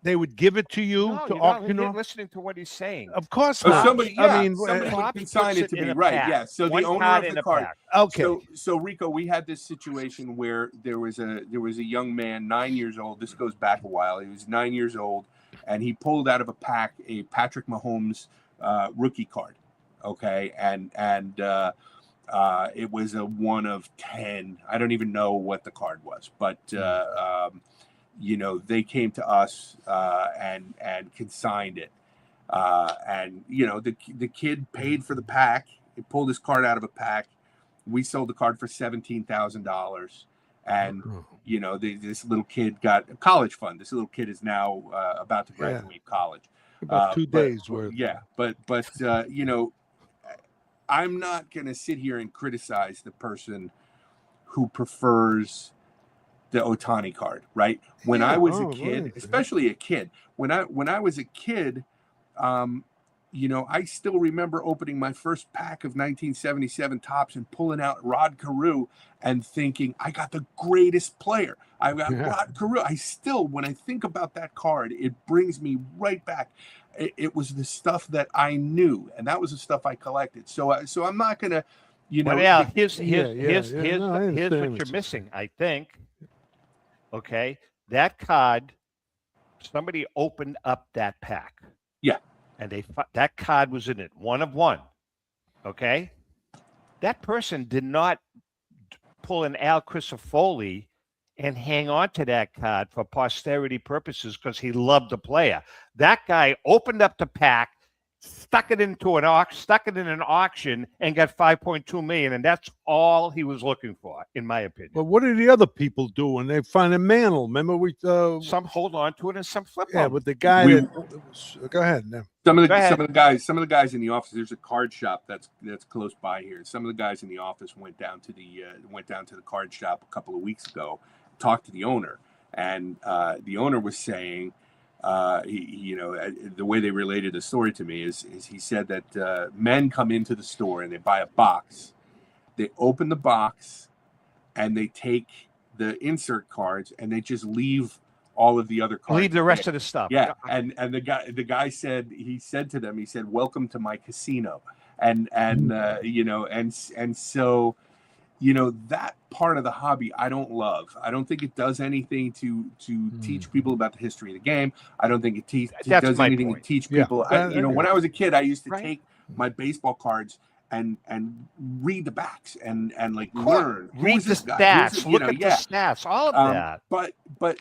They would give it to you to auction off. Listening to what he's saying. Of course not. Somebody Topps consigned it to me, right? pack. Yeah. So One the owner card of in the a card. pack. Okay. So Rico, we had this situation where there was a young man, 9 years old. This goes back a while. He was 9 years old, and he pulled out of a pack a Patrick Mahomes rookie card. Okay, and it was a 1 of 10. I don't even know what the card was, but they came to us and consigned it. And the kid paid for the pack. He pulled his card out of a pack. We sold the card for $17,000. And this little kid got a college fund. This little kid is now about to graduate college. About 2 days worth. Yeah, but you know, I'm not going to sit here and criticize the person who prefers the Ohtani card, right? When I was a kid, especially a kid, when I was a kid, you know, I still remember opening my first pack of 1977 Topps and pulling out Rod Carew and thinking, I got the greatest player. I got Rod Carew. I still, when I think about that card, it brings me right back. It was the stuff that I knew, and that was the stuff I collected. So I'm not going to, you know. Well, here's what you're missing, I think. Okay, that card, somebody opened up that pack. Yeah. And that card was in it, 1 of 1. Okay, that person did not pull an Al Crisafulli and hang on to that card for posterity purposes because he loved the player. That guy opened up the pack, stuck it in an auction, and got $5.2 million, and that's all he was looking for, in my opinion. But what do the other people do when they find a mantle? Remember, some hold on to it and some flip. Yeah, but the guy go ahead now. Some of the guys in the office. There's a card shop that's close by here. Some of the guys in the office went down to the card shop a couple of weeks ago, talked to the owner, and the owner was saying, the way they related the story to me is he said that men come into the store and they buy a box, they open the box, and they take the insert cards and they just leave all of the other cards. Leave the rest of the stuff. Yeah, and the guy said, to them, welcome to my casino, and so. You know, that part of the hobby I don't love. I don't think it does anything to teach people about the history of the game. I don't think it does anything to teach people. When I was a kid, I used to take my baseball cards and read the backs and like learn. Read the stats. Look at the stats. All of that. But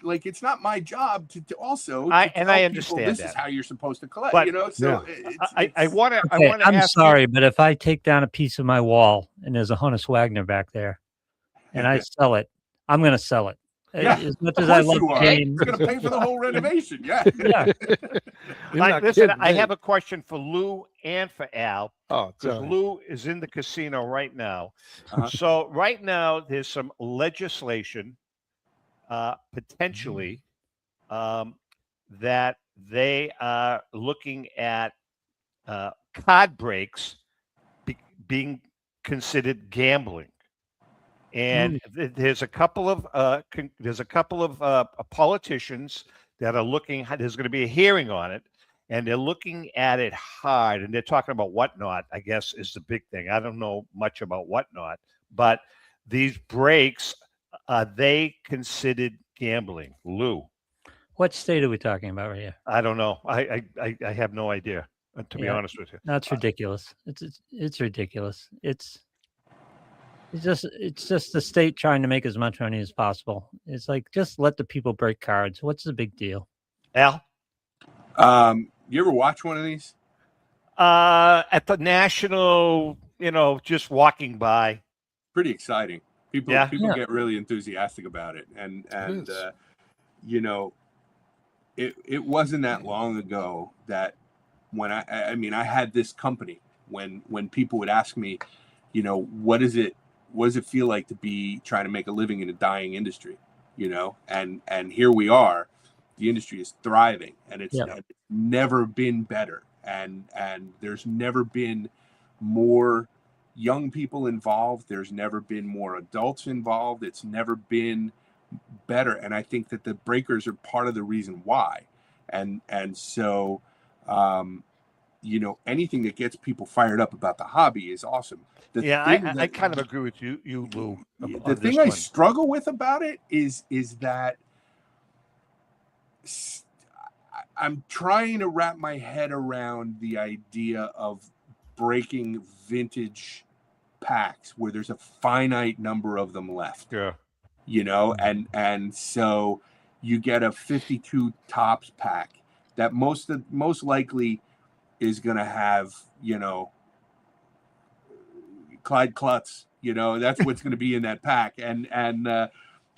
like, it's not my job to also. I understand this that. is how you're supposed to collect. But, I want to. I'm sorry, but if I take down a piece of my wall and there's a Honus Wagner back there, and I sell it, I'm going to sell it. Yeah, as much as I love the game, you're going to pay for the whole renovation. Yeah. Listen, I have a question for Lou and for Al. Oh, because Lou is in the casino right now. So right now there's some legislation, potentially, that they are looking at card breaks being considered gambling. And there's a couple of politicians that are looking. There's going to be a hearing on it, and they're looking at it hard. And they're talking about whatnot, I guess, is the big thing. I don't know much about whatnot, but these breaks, are they considered gambling? Lou, what state are we talking about right here? I don't know. I have no idea, to be honest with you. That's ridiculous. It's ridiculous. It's just the state trying to make as much money as possible. It's like, just let the people break cards. What's the big deal? Al? You ever watch one of these? At the National, just walking by. Pretty exciting. People get really enthusiastic about it. And it wasn't that long ago that when I had this company, when people would ask me, what does it feel like to be trying to make a living in a dying industry, and here we are, the industry is thriving, and it's never been better. And there's never been more young people involved. There's never been more adults involved. It's never been better. And I think that the breakers are part of the reason why. And so, anything that gets people fired up about the hobby is awesome. I kind of agree with you, Lou. The thing I struggle with about it is that I'm trying to wrap my head around the idea of breaking vintage packs where there's a finite number of them left. Yeah. And so you get a 52 Topps pack that most likely is going to have, Clyde Klutz, that's what's going to be in that pack. And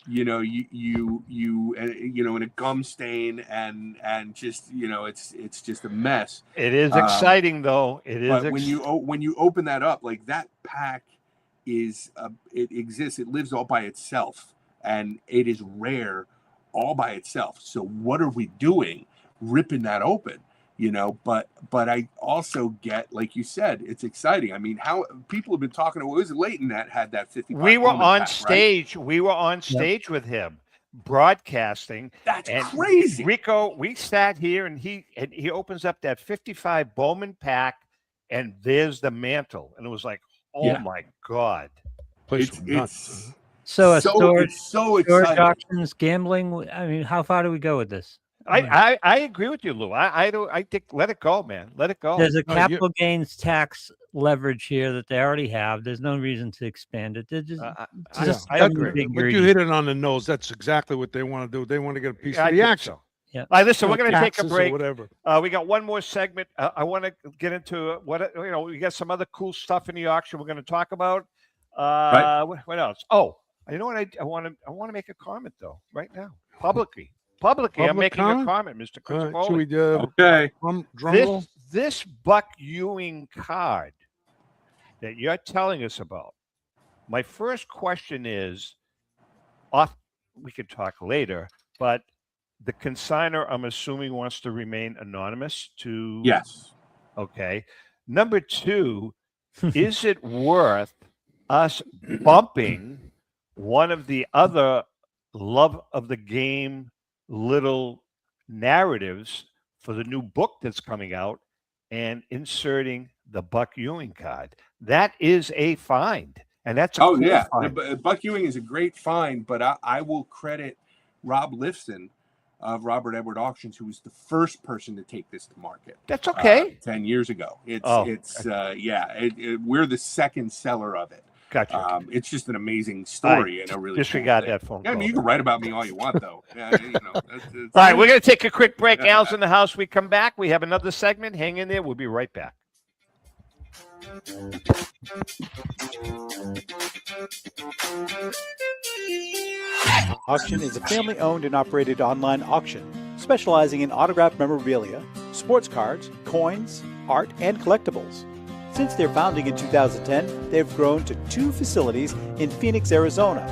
you know, in a gum stain and just, it's just a mess. It is exciting though. It is. But when you open that up, like that pack is, it exists. It lives all by itself, and it is rare all by itself. So what are we doing, ripping that open? But I also get, like you said, it's exciting. I mean, how people have been talking to, was it Leighton that had that 55? We were on pack, stage. Right? We were on stage with him, broadcasting. That's crazy. Rico, we sat here, and he opens up that 55 Bowman pack, and there's the mantle, and it was like, oh my God, it's so storage auctions, gambling. I mean, how far do we go with this? I agree with you, Lou. I think let it go, man. Let it go. There's a capital gains tax leverage here that they already have. There's no reason to expand it. I agree. But you hit it on the nose. That's exactly what they want to do. They want to get a piece of the action. So. Yeah. All right, listen, we're going to take a break. Whatever. We got one more segment. I want to get into we got some other cool stuff in the auction we're going to talk about. Right. What else? Oh, you know what? I want to make a comment though, right now, publicly. I'm making a comment, Mr. Crisafulli. Okay. Drum this Buck Ewing card that you're telling us about. My first question is, we could talk later, but the consignor, I'm assuming, wants to remain anonymous. Yes. Okay. Number two, is it worth us bumping one of the other love of the game little narratives for the new book that's coming out and inserting the Buck Ewing card? That is a find, and that's a cool find. Buck Ewing is a great find, but I will credit Rob Lifson of Robert Edward Auctions, who was the first person to take this to market. That's okay. 10 years ago. We're the second seller of it. Gotcha. It's just an amazing story and a really disregard that phone call. I mean, you can write about me all you want, though. All right, we're going to take a quick break. Al's in the house. We come back. We have another segment. Hang in there. We'll be right back. Auction is a family-owned and operated online auction specializing in autographed memorabilia, sports cards, coins, art, and collectibles. Since their founding in 2010, they've grown to 2 facilities in Phoenix, Arizona,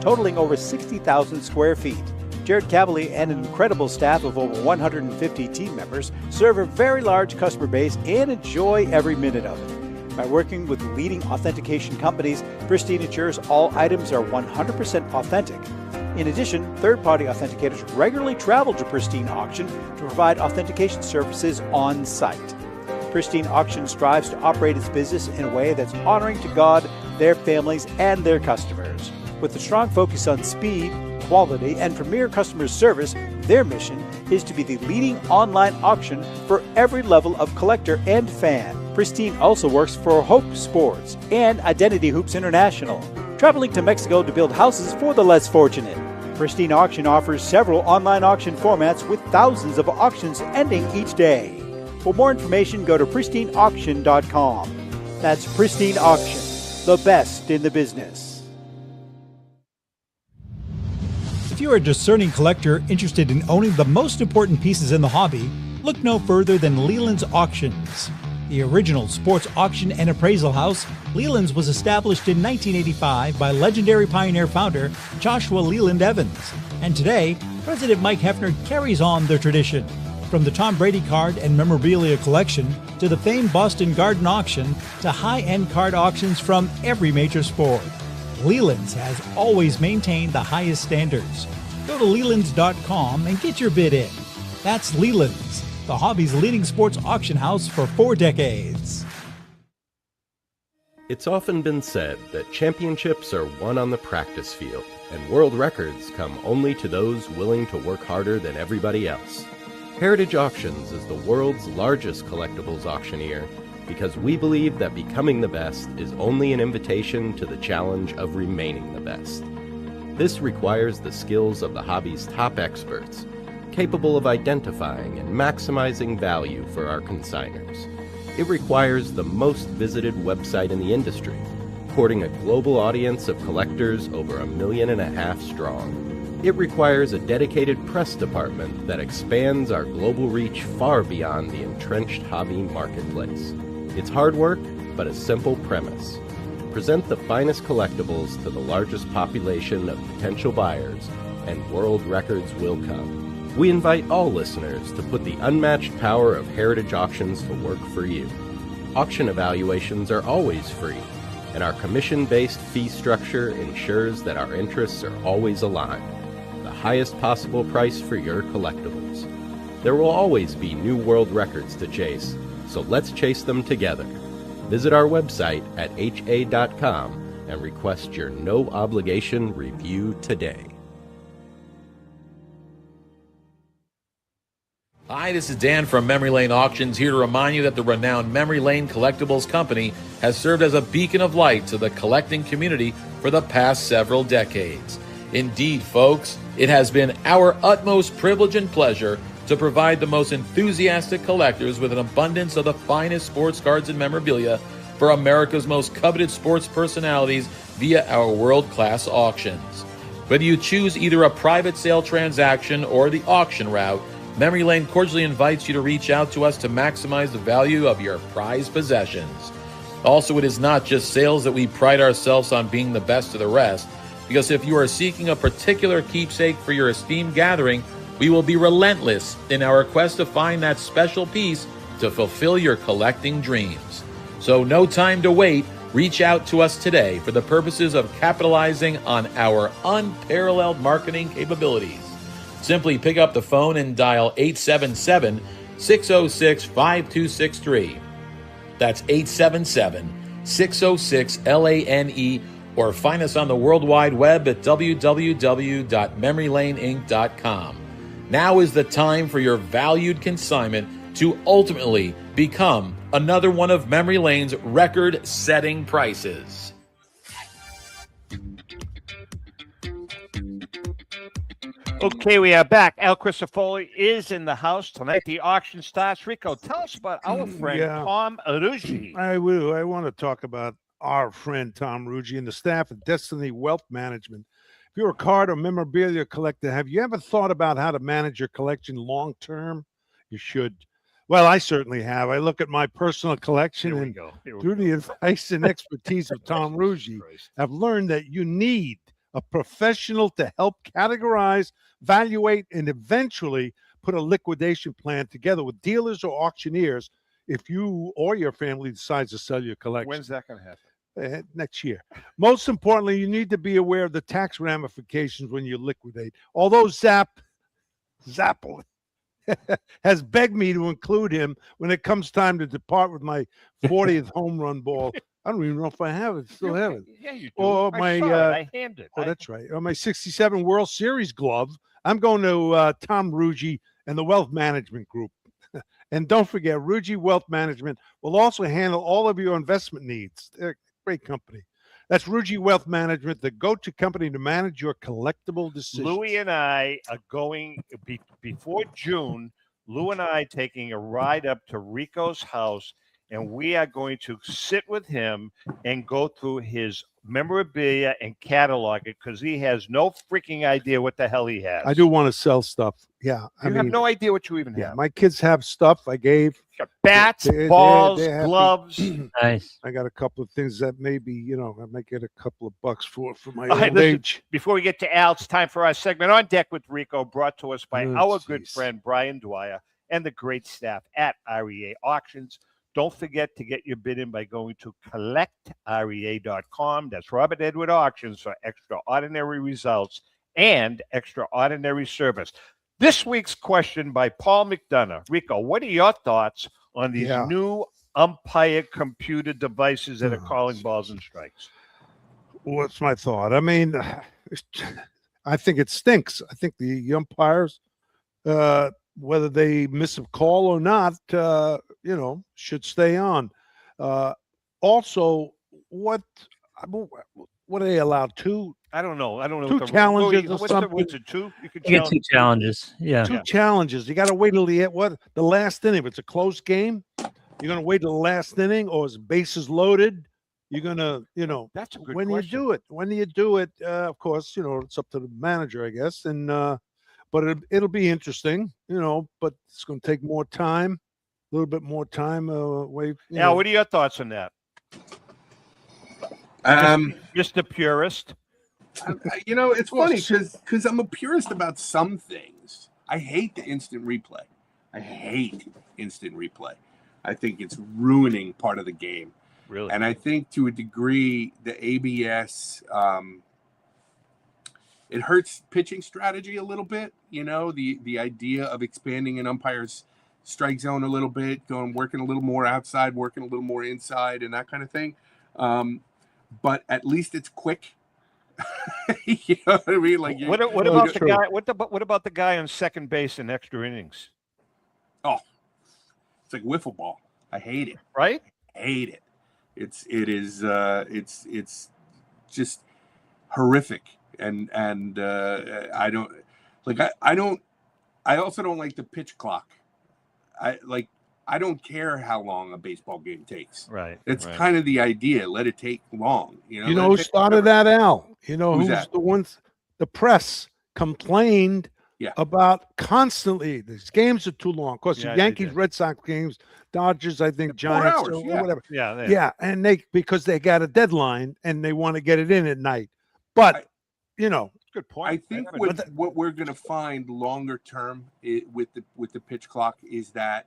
totaling over 60,000 square feet. Jared Cavalier and an incredible staff of over 150 team members serve a very large customer base and enjoy every minute of it. By working with leading authentication companies, Pristine ensures all items are 100% authentic. In addition, third-party authenticators regularly travel to Pristine Auction to provide authentication services on site. Pristine Auction strives to operate its business in a way that's honoring to God, their families, and their customers. With a strong focus on speed, quality, and premier customer service, their mission is to be the leading online auction for every level of collector and fan. Pristine also works for Hope Sports and Identity Hoops International, traveling to Mexico to build houses for the less fortunate. Pristine Auction offers several online auction formats with thousands of auctions ending each day. For more information, go to pristineauction.com. That's Pristine Auction, the best in the business. If you're a discerning collector interested in owning the most important pieces in the hobby, look no further than Leland's Auctions. The original sports auction and appraisal house, Leland's was established in 1985 by legendary Pioneer founder Joshua Leland Evans. And today, President Mike Hefner carries on their tradition. From the Tom Brady card and memorabilia collection to the famed Boston Garden auction to high-end card auctions from every major sport, Leland's has always maintained the highest standards. Go to Lelands.com and get your bid in. That's Leland's, the hobby's leading sports auction house for 4 decades. It's often been said that championships are won on the practice field, and world records come only to those willing to work harder than everybody else. Heritage Auctions is the world's largest collectibles auctioneer because we believe that becoming the best is only an invitation to the challenge of remaining the best. This requires the skills of the hobby's top experts, capable of identifying and maximizing value for our consigners. It requires the most visited website in the industry, supporting a global audience of collectors over 1.5 million strong. It requires a dedicated press department that expands our global reach far beyond the entrenched hobby marketplace. It's hard work, but a simple premise. Present the finest collectibles to the largest population of potential buyers, and world records will come. We invite all listeners to put the unmatched power of Heritage Auctions to work for you. Auction evaluations are always free, and our commission-based fee structure ensures that our interests are always aligned. The highest possible price for your collectibles. There will always be new world records to chase, so let's chase them together. Visit our website at ha.com and request your no-obligation review today. Hi, this is Dan from Memory Lane Auctions, here to remind you that the renowned Memory Lane Collectibles Company has served as a beacon of light to the collecting community for the past several decades. Indeed, folks, it has been our utmost privilege and pleasure to provide the most enthusiastic collectors with an abundance of the finest sports cards and memorabilia for America's most coveted sports personalities via our world-class auctions. Whether you choose either a private sale transaction or the auction route, Memory Lane cordially invites you to reach out to us to maximize the value of your prized possessions. Also, it is not just sales that we pride ourselves on being the best of the rest, because if you are seeking a particular keepsake for your esteemed gathering, we will be relentless in our quest to find that special piece to fulfill your collecting dreams. So no time to wait. Reach out to us today for the purposes of capitalizing on our unparalleled marketing capabilities. Simply pick up the phone and dial 877-606-5263. That's 877-606-LANE, or find us on the World Wide Web at www.memorylaneinc.com. Now is the time for your valued consignment to ultimately become another one of Memory Lane's record-setting prices. Okay, we are back. Al Crisafulli is in the house tonight. The auction starts. Rico, tell us about our friend Tom Ruggi. I will. I want to talk about our friend Tom Ruggi and the staff at Destiny Wealth Management. If you're a card or memorabilia collector, have you ever thought about how to manage your collection long term? You should. Well, I certainly have. I look at my personal collection and through the advice and expertise of Tom Ruggi, I've learned that you need a professional to help categorize, evaluate, and eventually put a liquidation plan together with dealers or auctioneers if you or your family decides to sell your collection. When's that going to happen? Next year. Most importantly, you need to be aware of the tax ramifications when you liquidate. Although Zapple has begged me to include him when it comes time to depart with my 40th home run ball. I don't even know if I have it. Still have it. Yeah, you do. Or I saw it. I handed it. Oh, that's right. Or my 67 World Series glove. I'm going to Tom Ruggi and the Wealth Management Group. And don't forget, Ruggi Wealth Management will also handle all of your investment needs. They're a great company. That's Ruggi Wealth Management, the go-to company to manage your collectible decisions. Louie and I are going, before June, Lou and I taking a ride up to Rico's house, and we are going to sit with him and go through his memorabilia and catalog it, because he has no freaking idea what the hell he has. I do want to sell stuff. Yeah. I have no idea what you even have. Yeah, my kids have stuff I gave. Bats, balls, gloves. Nice. I got a couple of things that maybe, I might get a couple of bucks for my old age. Before we get to Al, it's time for our segment On Deck with Rico, brought to us by our good friend Brian Dwyer and the great staff at REA Auctions. Don't forget to get your bid in by going to collectrea.com. That's Robert Edward Auctions for extraordinary results and extraordinary service. This week's question by Paul McDonough. Rico, what are your thoughts on these new umpire computer devices that are calling balls and strikes? What's my thought? I mean, I think it stinks. I think the umpires, whether they miss a call or not, should stay on. Also, what are they allowed? Two? I don't know. Two challenges or something. What's it, two? You get two challenges. Yeah. Two challenges. You got to wait till the last inning. If it's a close game, you're going to wait till the last inning, or is bases loaded? you're gonna, That's a good when question. you do it, of course, it's up to the manager, I guess, and but it'll be interesting, but it's going to take more time, a little bit more time away. Al, what are your thoughts on that? Mr. Purist. It's funny because I'm a purist about some things. I hate the instant replay. I think it's ruining part of the game. Really? And I think to a degree, the ABS, it hurts pitching strategy a little bit. The idea of expanding an umpire's strike zone a little bit, working a little more outside, working a little more inside, and that kind of thing. But at least it's quick. You know what I mean? Like, what about the guy? What about the guy on second base in extra innings? Oh, it's like wiffle ball. I hate it. Right? I hate it. It's just horrific, and I don't like. I also don't like the pitch clock. I don't care how long a baseball game takes. Right. It's kind of the idea. Let it take long. You know who started that, Al? You know Who's who's that? the ones? The press complained about constantly. These games are too long. Of course, Yeah, the they Yankees, did. Red Sox games, Dodgers, I think, 4 Giants, hours, or whatever. Yeah. And because they got a deadline and they want to get it in at night. But good point. I think what we're going to find longer term with the pitch clock is that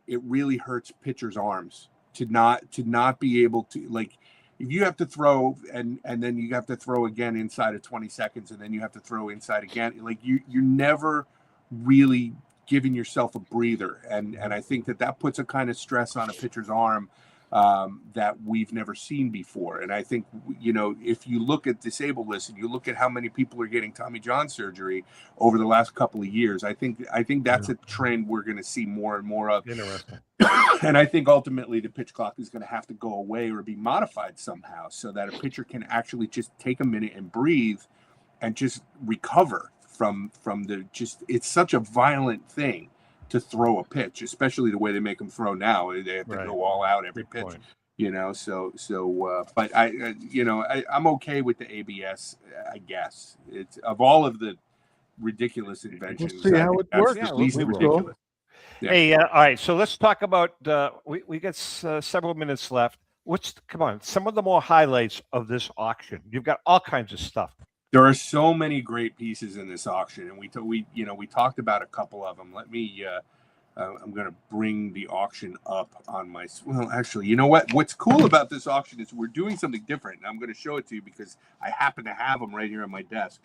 it really hurts pitchers' arms to not be able to, like, if you have to throw and then you have to throw again inside of 20 seconds and then you have to throw inside again, like you're never really giving yourself a breather, and I think that puts a kind of stress on a pitcher's arm that we've never seen before. And I think, if you look at disabled lists and you look at how many people are getting Tommy John surgery over the last couple of years, I think that's a trend we're going to see more and more of. Interesting. And I think ultimately the pitch clock is going to have to go away or be modified somehow so that a pitcher can actually just take a minute and breathe and just recover from it's such a violent thing to throw a pitch, especially the way they make them throw now. They have to go all out every pitch, but I'm okay with the ABS, I guess. It's, of all of the ridiculous inventions, We'll see how it works. the least We will. ridiculous. Yeah. Hey, all right. So let's talk about. We got several minutes left. Come on? Some of the more highlights of this auction. You've got all kinds of stuff. There are so many great pieces in this auction, and we talked about a couple of them. Let me. I'm going to bring the auction up on my. Well, actually, you know what? What's cool about this auction is we're doing something different. And I'm going to show it to you because I happen to have them right here on my desk.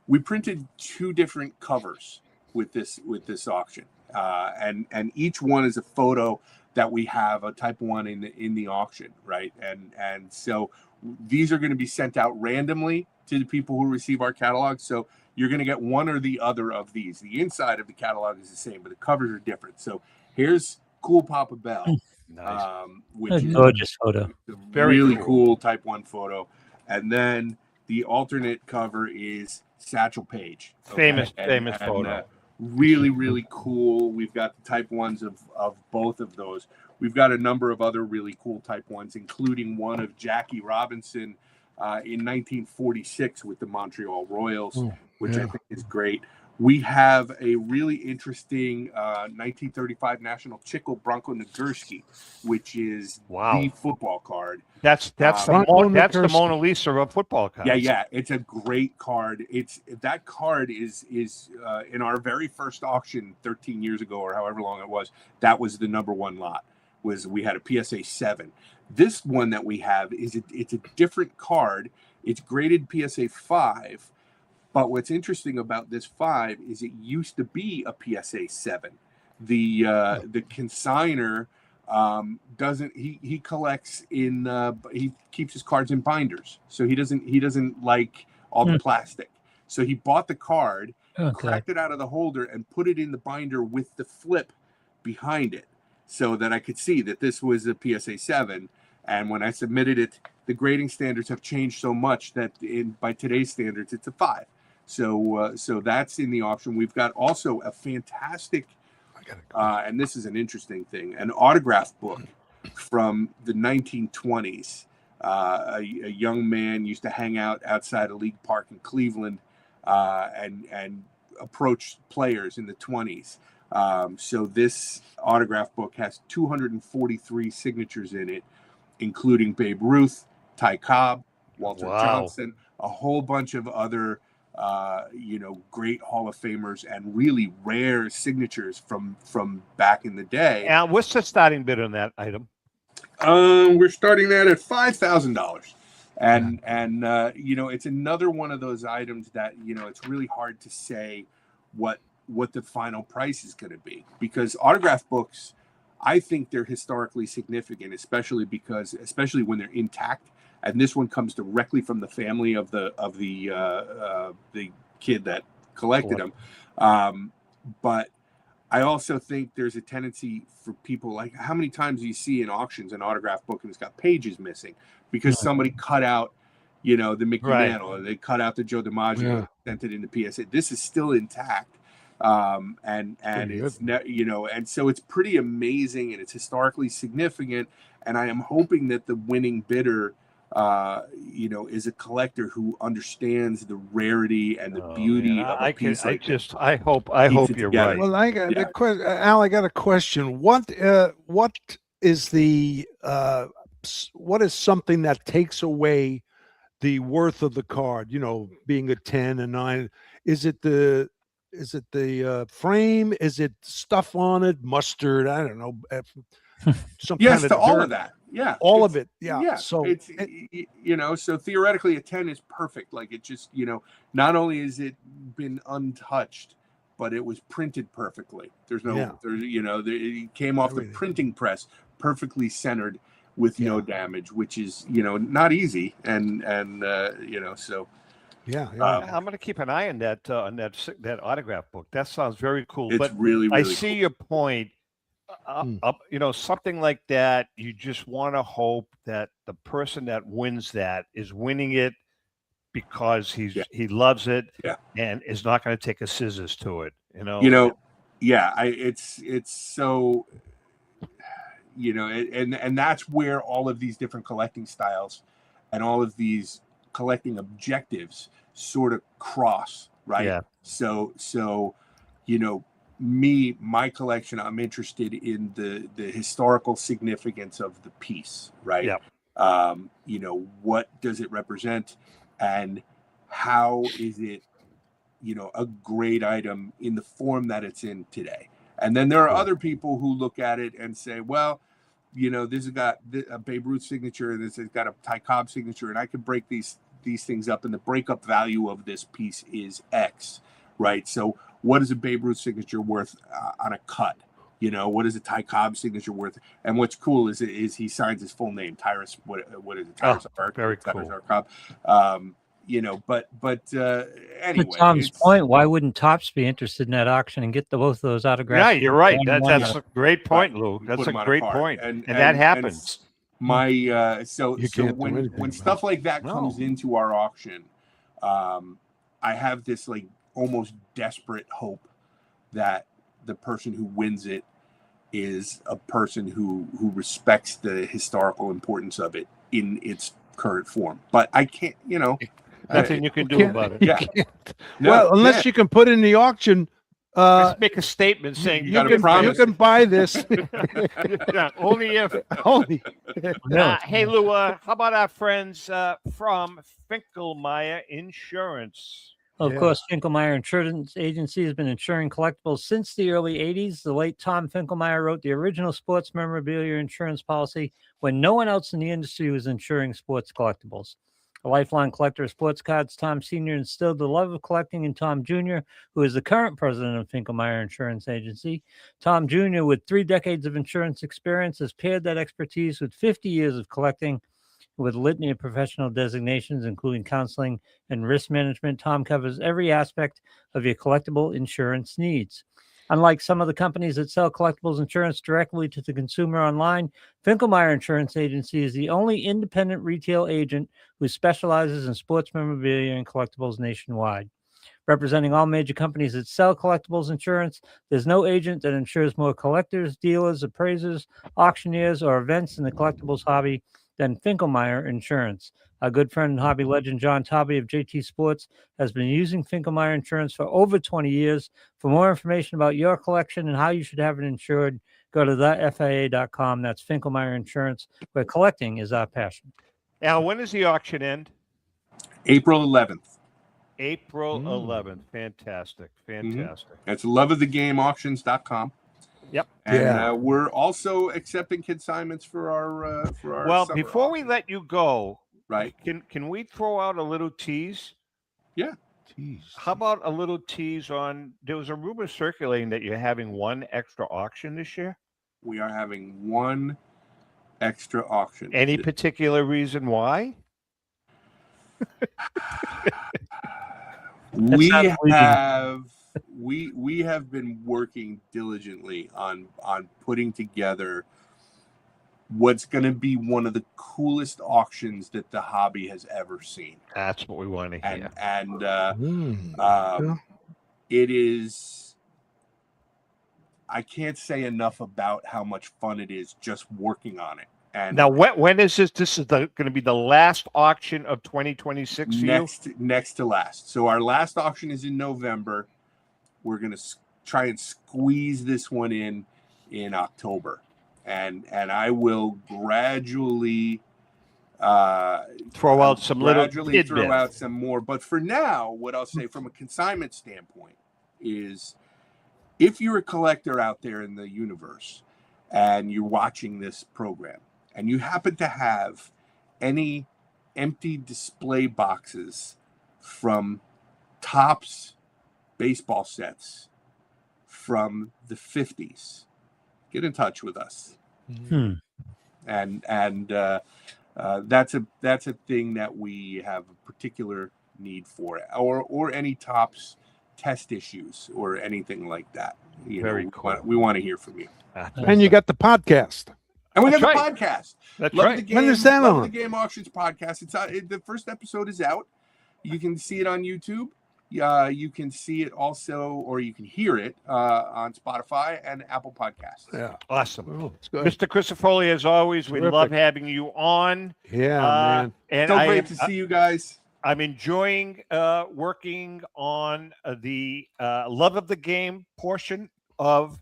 We printed 2 different covers with this auction, and each one is a photo that we have a type 1 in the auction, right? And so these are going to be sent out randomly to the people who receive our catalog. So you're going to get one or the other of these. The inside of the catalog is the same, but the covers are different. So here's Cool Papa Bell, which is gorgeous photo, a really cool type 1 photo. And then the alternate cover is Satchel Paige. Famous photo. Really, really cool. We've got the type 1s of both of those. We've got a number of other really cool type 1s, including one of Jackie Robinson in 1946 with the Montreal Royals, which I think is great. We have a really interesting 1935 National Chickle Bronco Nagurski, which is the football card. That's the Mona Lisa of football cards. Yeah, it's a great card. That card is in our very first auction 13 years ago or however long it was. That was the number 1 lot. We had a PSA 7. This one that we have it's a different card. It's graded PSA 5. But what's interesting about this 5 is it used to be a PSA 7. The consigner doesn't he collects in he keeps his cards in binders, so he doesn't like all the plastic. So he bought the card, cracked it out of the holder, and put it in the binder with the flip behind it, so that I could see that this was a PSA 7. And when I submitted it, the grading standards have changed so much that by today's standards, it's a 5. So that's in the auction. We've got also a fantastic, and this is an interesting thing, an autograph book from the 1920s. A young man used to hang out outside a league park in Cleveland and approach players in the 20s. So this autograph book has 243 signatures in it, including Babe Ruth, Ty Cobb, Walter Johnson, a whole bunch of other great Hall of Famers and really rare signatures from back in the day. And what's the starting bid on that item? We're starting that at $5,000. And it's another one of those items that, it's really hard to say what the final price is going to be, because autograph books, I think they're historically significant, especially when they're intact. And this one comes directly from the family of the kid that collected them. But I also think there's a tendency for people, like, how many times do you see in auctions an autograph book and it's got pages missing because somebody cut out, the Mickey Mantle, or they cut out the Joe DiMaggio, sent it into PSA. This is still intact. And it's and so it's pretty amazing, and it's historically significant. And I am hoping that the winning bidder is a collector who understands the rarity and the beauty of a piece like this. I hope you're right. Well, I got a question, Al. I got a question. What is something that takes away the worth of the card? Being a 10, a 9. Is it the frame? Is it stuff on it? Mustard? I don't know. Some yes, kind to of all dirt. of that. Yeah, all of it. Yeah. Yeah. So it's so theoretically a 10 is perfect. Like, it just not only is it been untouched, but it was printed perfectly. There's no it came off the printing press perfectly centered with no damage, which is not easy. And so. Yeah, I'm going to keep an eye on that autograph book. That sounds very cool. It's but really, really I see your point. Something like that, you just want to hope that the person that wins that is winning it because he loves it and is not going to take a scissors to it. It's so. And that's where all of these different collecting styles and all of these collecting objectives sort of cross, right? Yeah. So my collection, I'm interested in the historical significance of the piece, right? Yeah. What does it represent, and how is it, a great item in the form that it's in today? And then there are other people who look at it and say, well, this has got a Babe Ruth signature, and this has got a Ty Cobb signature, and I could break these things up, and the breakup value of this piece is X, right? So what is a Babe Ruth signature worth on a cut? What is a Ty Cobb signature worth? And what's cool is he signs his full name, Tyrus. What is it? Tyrus Art. Very Tyrus cool. Art Cobb. Anyway. To Tom's point, why wouldn't Topps be interested in that auction and get both of those autographs? Yeah, you're right. That's a great point, Lou. That's a great point. And that happens. When anything stuff like that comes into our auction, I have this like almost desperate hope that the person who wins it is a person who respects the historical importance of it in its current form. But I can't, nothing you can do about it. Yeah. Unless you can put in the auction. Let's make a statement saying you can buy this. Only if. Hey, Lou, how about our friends from Finkelmeyer Insurance? Of course, Finkelmeyer Insurance Agency has been insuring collectibles since the early 80s. The late Tom Finkelmeyer wrote the original sports memorabilia insurance policy when no one else in the industry was insuring sports collectibles. A lifelong collector of sports cards, Tom Sr. instilled the love of collecting in Tom Jr., who is the current president of Finkelmeyer Insurance Agency. Tom Jr., with 3 decades of insurance experience, has paired that expertise with 50 years of collecting. With a litany of professional designations, including counseling and risk management, Tom covers every aspect of your collectible insurance needs. Unlike some of the companies that sell collectibles insurance directly to the consumer online, Finkelmeyer Insurance Agency is the only independent retail agent who specializes in sports memorabilia and collectibles nationwide. representing all major companies that sell collectibles insurance. There's no agent that insures more collectors, dealers, appraisers, auctioneers, or events in the collectibles hobby than Finkelmeyer Insurance. Our good friend and hobby legend John Tobby of JT Sports has been using Finkelmeyer Insurance for over 20 years. For more information about your collection and how you should have it insured, go to thefia.com. That's Finkelmeyer Insurance, where collecting is our passion. Al, when does the auction end? April 11th. April 11th. Fantastic. Fantastic. That's loveofthegameauctions.com. Yep. And we're also accepting consignments for our Well, summer before we auction. let you go, right? Can we throw out a little tease? Yeah. How about a little tease on? There was a rumor circulating that you're having one extra auction this year. We are having one extra auction. Any particular reason why? we have been working diligently on putting together what's going to be one of the coolest auctions that the hobby has ever seen. That's what we want to hear. And it is, I can't say enough about how much fun it is just working on it. And now, when is this? This is going to be the last auction of 2026 for you? Next to last. So our last auction is in November. We're going to try and squeeze this one in October. And I will gradually throw out some more. But for now, what I'll say from a consignment standpoint is, if you're a collector out there in the universe and you're watching this program and you happen to have any empty display boxes from Topps baseball sets from the 50s, get in touch with us. And that's a thing that we have a particular need for, or any Topps test issues or anything like that. Very cool. We want to hear from you. And you got the podcast. And we got the podcast. That's Love right. The Game, When is that Love on? The Game Auctions podcast. It's the first episode is out. You can see it on YouTube. You can see it also, or you can hear it on Spotify and Apple Podcasts. Yeah. Awesome. It's good. Mr. Crisafulli, as always, we Terrific. love having you on. Yeah, man. And So great to see you guys. I'm enjoying working on the Love of the Game portion of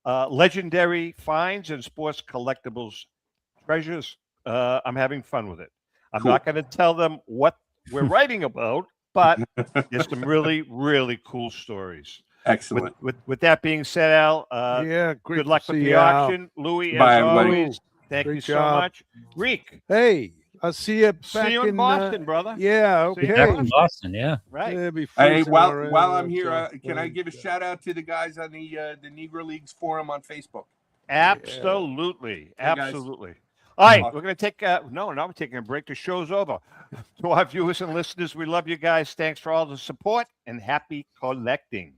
legendary finds and sports collectibles treasures. I'm having fun with it. I'm not going to tell them what we're writing about, but there's some really, really cool stories. Excellent. With that being said, Al, great good luck to with see the you, Al. auction. Louis, Bye, as everybody. always, thank Great you so job. much. Reek, Hey, I'll see you back see you in Boston, brother. Yeah, See you okay. in Boston, yeah. Right. It'll be Hey, freezing while already, I'm here, so- can I give a shout out to the guys on the Negro Leagues forum on Facebook? Absolutely. Hey, guys. Absolutely. All right, we're going to take now we're taking a break. The show's over. To our viewers and listeners, we love you guys. Thanks for all the support and happy collecting.